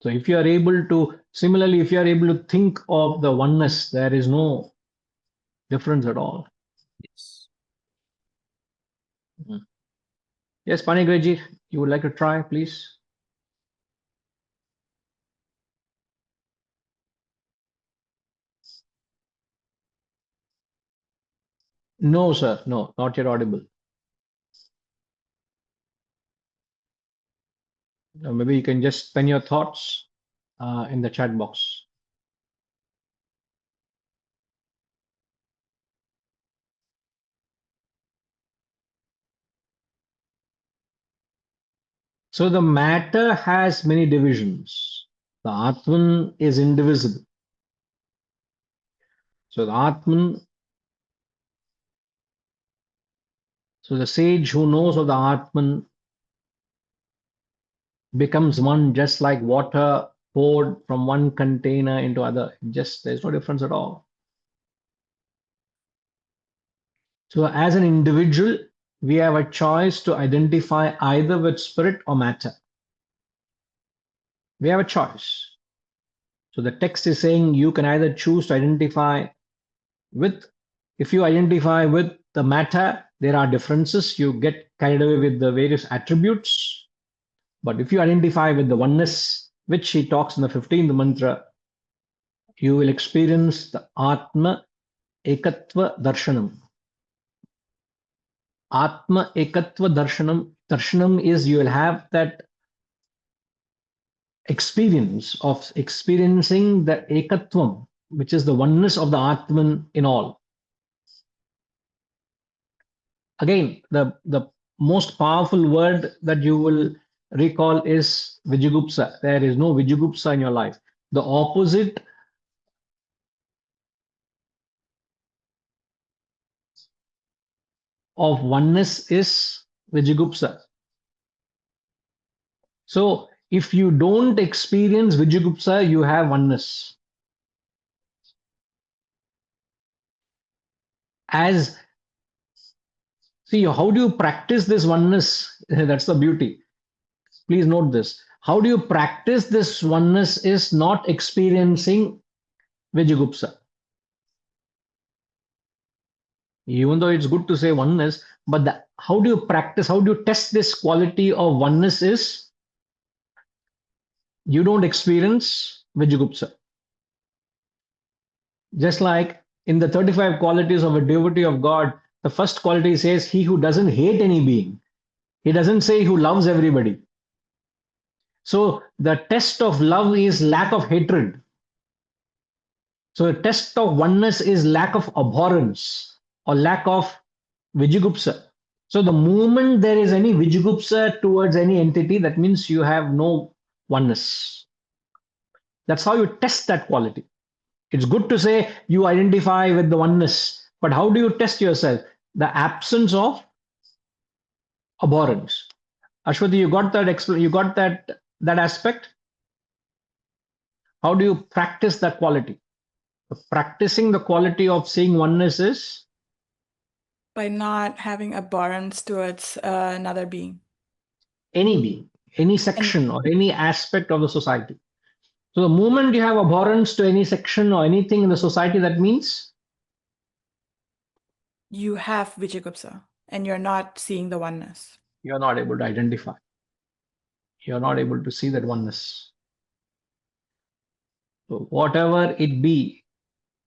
So if you are able to, similarly, if you are able to think of the oneness, there is no difference at all. Yes. Yes, Panigreji, you would like to try, please? No, sir. No, not yet audible. Maybe you can just pen your thoughts in the chat box. So the matter has many divisions. The Atman is indivisible. So the Atman, so the sage who knows of the Atman becomes one, just like water poured from one container into other. Just there's no difference at all. So as an individual, we have a choice to identify either with spirit or matter. We have a choice. So the text is saying you can either choose to identify with, if you identify with the matter, there are differences. You get carried away with the various attributes. But if you identify with the oneness, which he talks in the 15th mantra, you will experience the Atma Ekatva Darshanam. Atma Ekatva Darshanam. Darshanam is you will have that experience of experiencing the Ekatvam, which is the oneness of the Atman in all. Again, the most powerful word that you will recall is Vijigupsa. There is no Vijigupsa in your life. The opposite of oneness is Vijigupsa. So If you don't experience Vijayagupsa, you have oneness. See, how do you practice this oneness? That's the beauty. Please note this. How do you practice this oneness is not experiencing Vijayagupsa. Even though it's good to say oneness, but how do you practice, how do you test this quality of oneness is you don't experience Vijayagupsa. Just like in the 35 qualities of a devotee of God, the first quality says he who doesn't hate any being. He doesn't say who loves everybody. So the test of love is lack of hatred. So the test of oneness is lack of abhorrence or lack of Vijayagupsa. So the moment there is any Vijayagupsa towards any entity, that means you have no oneness. That's how you test that quality. It's good to say you identify with the oneness, but how do you test yourself? The absence of abhorrence. Ashwati, you got that? You got that aspect? How do you practice that quality? Practicing the quality of seeing oneness is by not having abhorrence towards another being. Any being, any section or any aspect of the society. So the moment you have abhorrence to any section or anything in the society, that means you have Vijayagupsa and you're not seeing the oneness. You're not able to identify. You're not able to see that oneness. So whatever it be,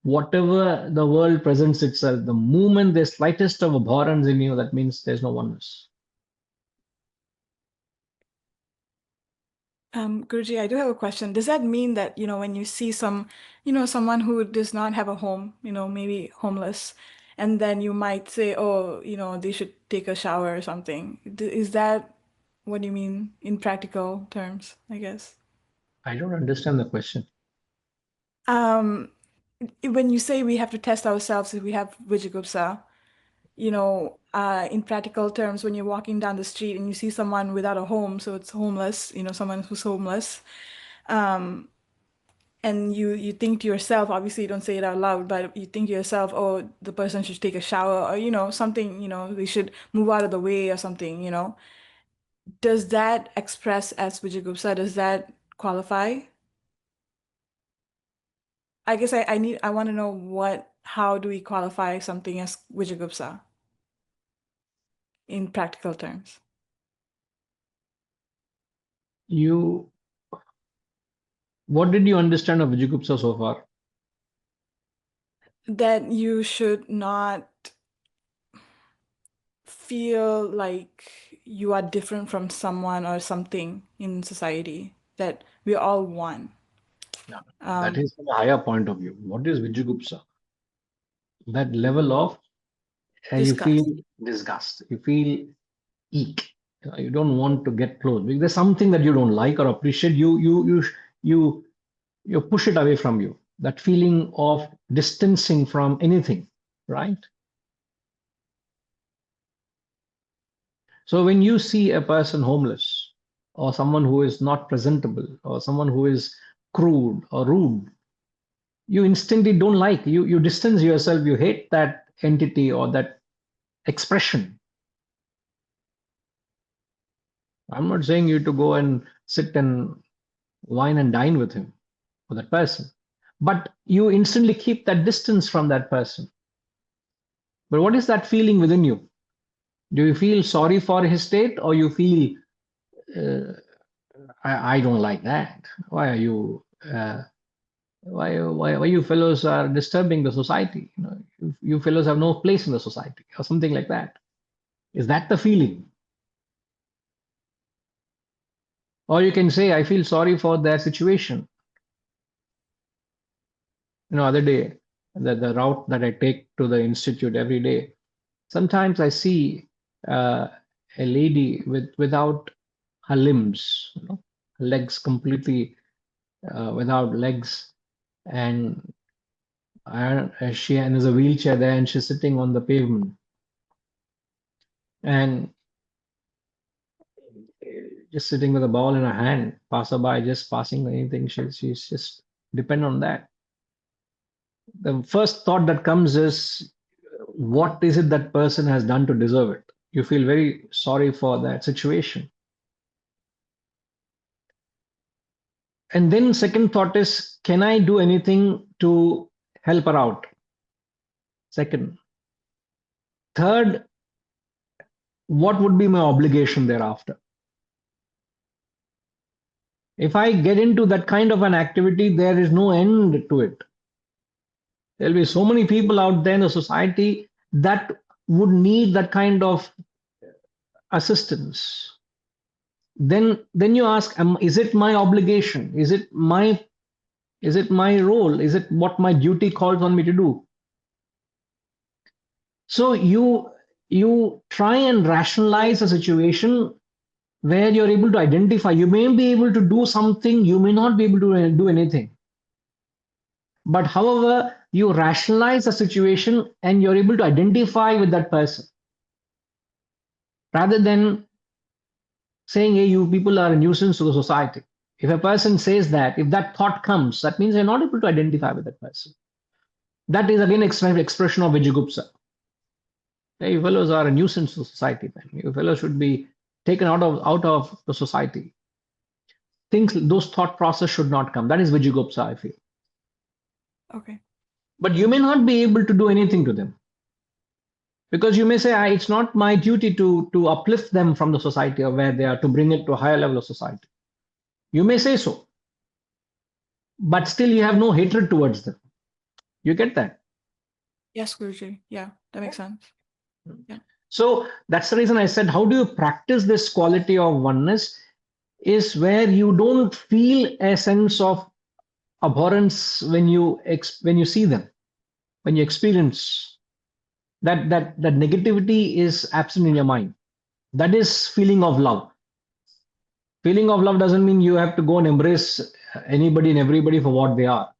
whatever the world presents itself, the moment there's slightest of abhorrence in you, that means there's no oneness. Guruji, I do have a question. Does that mean that, when you see someone who does not have a home, maybe homeless, and then you might say, oh, they should take a shower or something. Is that what you mean in practical terms, I guess? I don't understand the question. When you say we have to test ourselves if we have Vijayagupsa, in practical terms, when you're walking down the street and you see someone without a home, so it's homeless, someone who's homeless, and you think to yourself, obviously you don't say it out loud, but you think to yourself, oh, the person should take a shower, or something, they should move out of the way or something, Does that express as Vijayagupsa? Does that qualify? I guess I want to know how do we qualify something as Vijayagupsa in practical terms? What did you understand of Vijayagupsa so far? That you should not feel like you are different from someone or something in society, that we're all one. Yeah, that is from a higher point of view. What is Vijayagupsa? That level of you feel disgust, you feel eek. You don't want to get close because there's something that you don't like or appreciate. You push it away from you. That feeling of distancing from anything, right? So when you see a person homeless or someone who is not presentable or someone who is crude or rude, you instantly don't like. You distance yourself. You hate that entity or that expression. I'm not saying you to go and sit and wine and dine with him or that person, but you instantly keep that distance from that person. But what is that feeling within you? Do you feel sorry for his state, or you feel I don't like that? Why are you? Why you fellows are disturbing the society? You fellows have no place in the society, or something like that. Is that the feeling? Or you can say, I feel sorry for their situation. Other day, the route that I take to the institute every day, sometimes I see a lady without her limbs, legs completely without legs, and there's a wheelchair there, and she's sitting on the pavement. And just sitting with a ball in her hand, passerby just passing anything, she's just depend on that. The first thought that comes is, what is it that person has done to deserve it? You feel very sorry for that situation. And then second thought is, can I do anything to help her out? Second. Third, what would be my obligation thereafter? If I get into that kind of an activity, there is no end to it. There'll be so many people out there in the society that would need that kind of assistance. Then you ask, is it my obligation? Is it my role? Is it what my duty calls on me to do? So you try and rationalize a situation where you're able to identify. You may be able to do something, you may not be able to do anything. But however, you rationalize a situation and you're able to identify with that person. Rather than saying, hey, you people are a nuisance to the society. If a person says that, if that thought comes, that means they're not able to identify with that person. That is again expression of Vijayagupta. Hey, you fellows are a nuisance to society, man. You fellows should be taken out of the society. Those thought process should not come. That is Vijayagupta, I feel. Okay. But you may not be able to do anything to them. Because you may say, it's not my duty to uplift them from the society or where they are, to bring it to a higher level of society. You may say so. But still you have no hatred towards them. You get that? Yes, Guruji. Yeah, that makes sense. Yeah. So that's the reason I said, how do you practice this quality of oneness? Is where you don't feel a sense of abhorrence when you see them, when you experience that negativity is absent in your mind. That is feeling of love. Feeling of love doesn't mean you have to go and embrace anybody and everybody for what they are.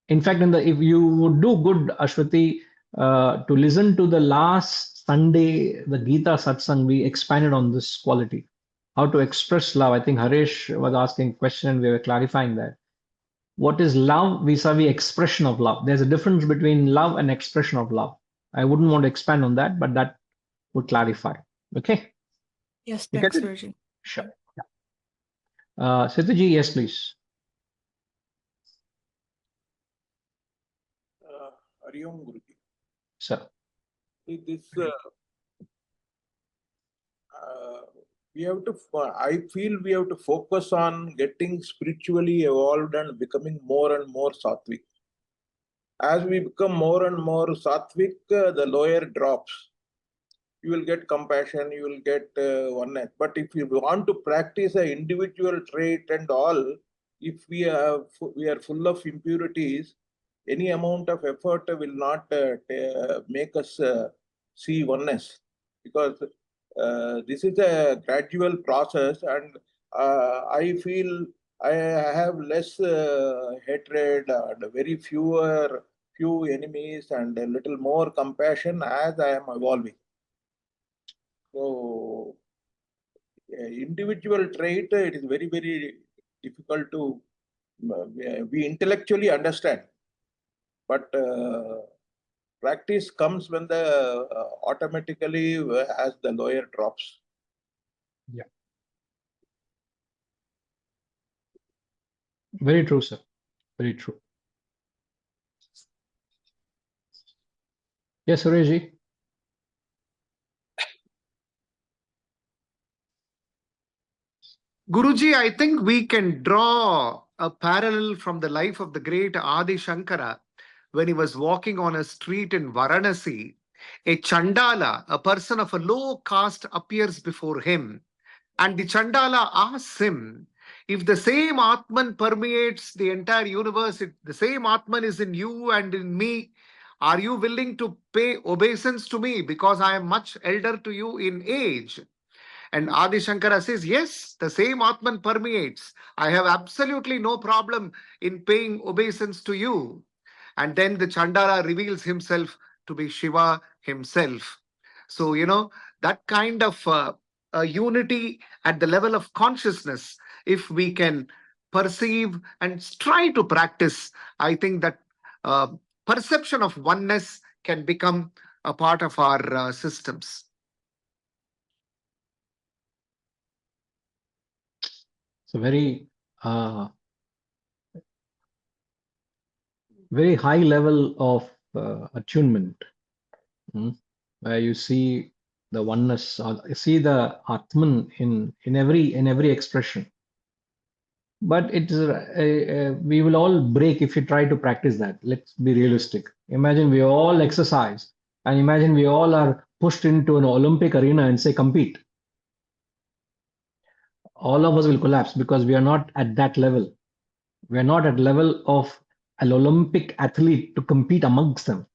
In fact, if you would do good, Ashwati, to listen to the last Sunday, the Gita Satsang, we expanded on this quality, how to express love. I think Harish was asking a question and we were clarifying that. What is love vis-a-vis expression of love? There's a difference between love and expression of love. I wouldn't want to expand on that, but that would clarify. Okay? Yes, You thanks, get it? Guruji. Sure. Yeah. Sitaji, yes, please. Hari Om Guruji. Sir. This we have to. I feel we have to focus on getting spiritually evolved and becoming more and more sattvic. As we become more and more sattvic, the lower drops. You will get compassion, you will get oneness. But if you want to practice an individual trait and all, if we are full of impurities, any amount of effort will not make us see oneness, because this is a gradual process, and I feel I have less hatred and very few enemies and a little more compassion as I am evolving. So, individual trait, it is very, very difficult to we intellectually understand, but practice comes when the automatically as the lower drops. Yeah. Very true, sir. Very true. Yes, Sureshji. Guruji, I think we can draw a parallel from the life of the great Adi Shankara when he was walking on a street in Varanasi. A Chandala, a person of a low caste, appears before him, and the Chandala asks him, if the same Atman permeates the entire universe, if the same Atman is in you and in me, are you willing to pay obeisance to me because I am much elder to you in age? And Adi Shankara says, yes, the same Atman permeates. I have absolutely no problem in paying obeisance to you. And then the Chandala reveals himself to be Shiva himself. So, that kind of a unity at the level of consciousness, if we can perceive and try to practice, I think that perception of oneness can become a part of our systems. It's a very high level of attunement, where you see the oneness, or see the Atman in every expression. But it is we will all break if you try to practice that. Let's be realistic. Imagine we all exercise, and imagine we all are pushed into an Olympic arena and say compete. All of us will collapse because we are not at that level. We are not at level of an Olympic athlete to compete amongst them.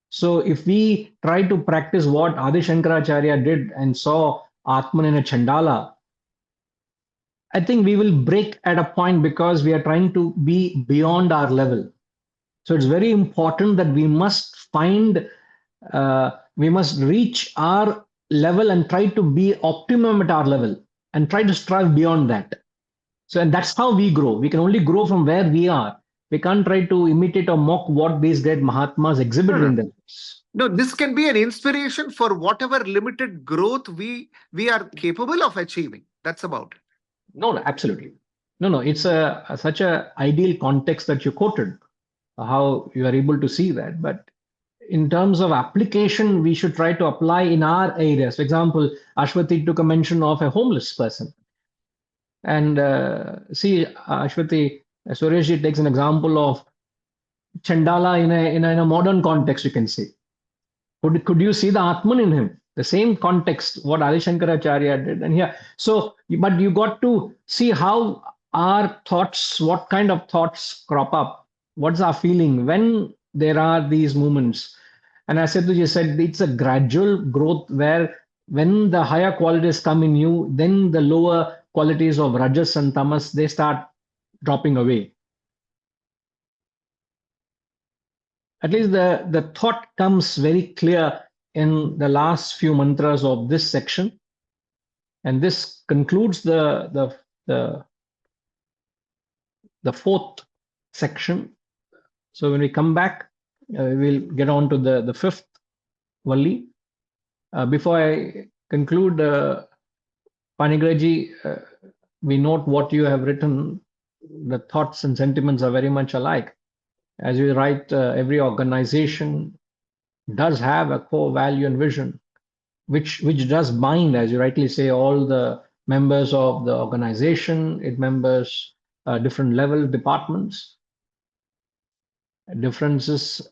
So if we try to practice what Adi Shankaracharya did and saw Atman in a Chandala, I think we will break at a point because we are trying to be beyond our level. So it's very important that we must we must reach our level and try to be optimum at our level and try to strive beyond that. So, and that's how we grow. We can only grow from where we are. We can't try to imitate or mock what these great Mahatmas exhibited in their lives. No, this can be an inspiration for whatever limited growth we are capable of achieving. That's about it. No, absolutely. No, it's such a ideal context that you quoted, how you are able to see that. But in terms of application, we should try to apply in our areas. For example, Ashwati took a mention of a homeless person. And see, Ashwati, Sureshji takes an example of Chandala in a modern context, you can say. Could you see the Atman in him? The same context, what Adi Shankaracharya did. And here, so, but you got to see how our thoughts, what kind of thoughts crop up. What's our feeling when there are these moments? And as Setuji said, it's a gradual growth where when the higher qualities come in you, then the lower qualities of Rajas and Tamas, they start dropping away. At least the thought comes very clear in the last few mantras of this section. And this concludes the fourth section. So when we come back, we'll get on to the fifth Valli. Before I conclude, Panigraji, we note what you have written. The thoughts and sentiments are very much alike. As you write, every organization does have a core value and vision, which does bind, as you rightly say, all the members of the organization. It members different level departments. Differences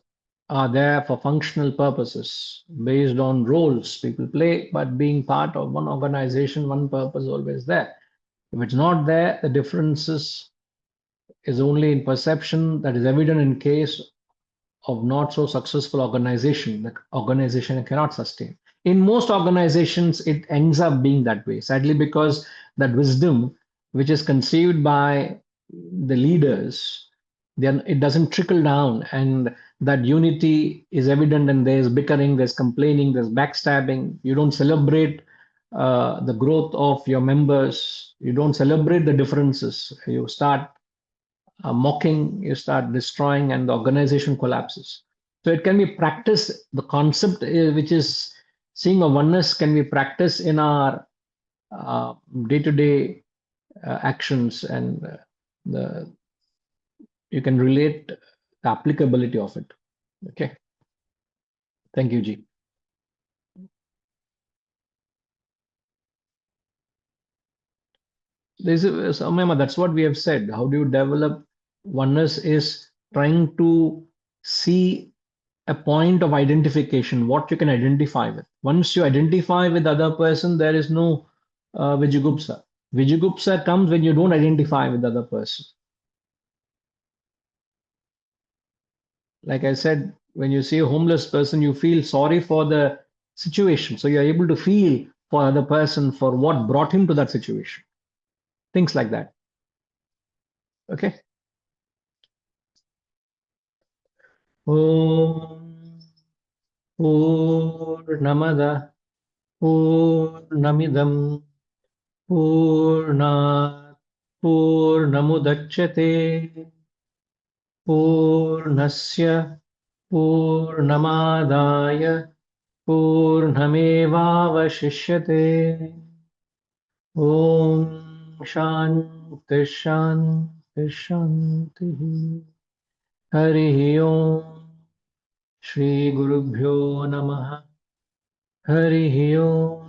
are there for functional purposes based on roles people play, but being part of one organization, one purpose always there. If it's not there, the differences is only in perception that is evident in case of not so successful organization. The organization cannot sustain. In most organizations, it ends up being that way, sadly, because that wisdom, which is conceived by the leaders, then it doesn't trickle down, and that unity is evident, and there's bickering, there's complaining, there's backstabbing. You don't celebrate the growth of your members. You don't celebrate the differences. You start mocking, you start destroying, and the organization collapses. So it can be practiced. The concept which is seeing a oneness can be practiced in our day-to-day actions, and you can relate the applicability of it. Okay. Thank you, Ji. That's what we have said. How do you develop oneness is trying to see a point of identification, what you can identify with. Once you identify with the other person, there is no Vijigupsa. Vijigupsa comes when you don't identify with the other person. Like I said, when you see a homeless person, you feel sorry for the situation. So you're able to feel for other person for what brought him to that situation. Things like that. Okay. Om Purnamada Purnamidam Purnat Purnamudachyate Purnasya Purnamadaya Purnamevavashishyate. Om Shanti Shanti Shanti. Harihi Om. Shri Gurubhyo Namaha. Harihi Om.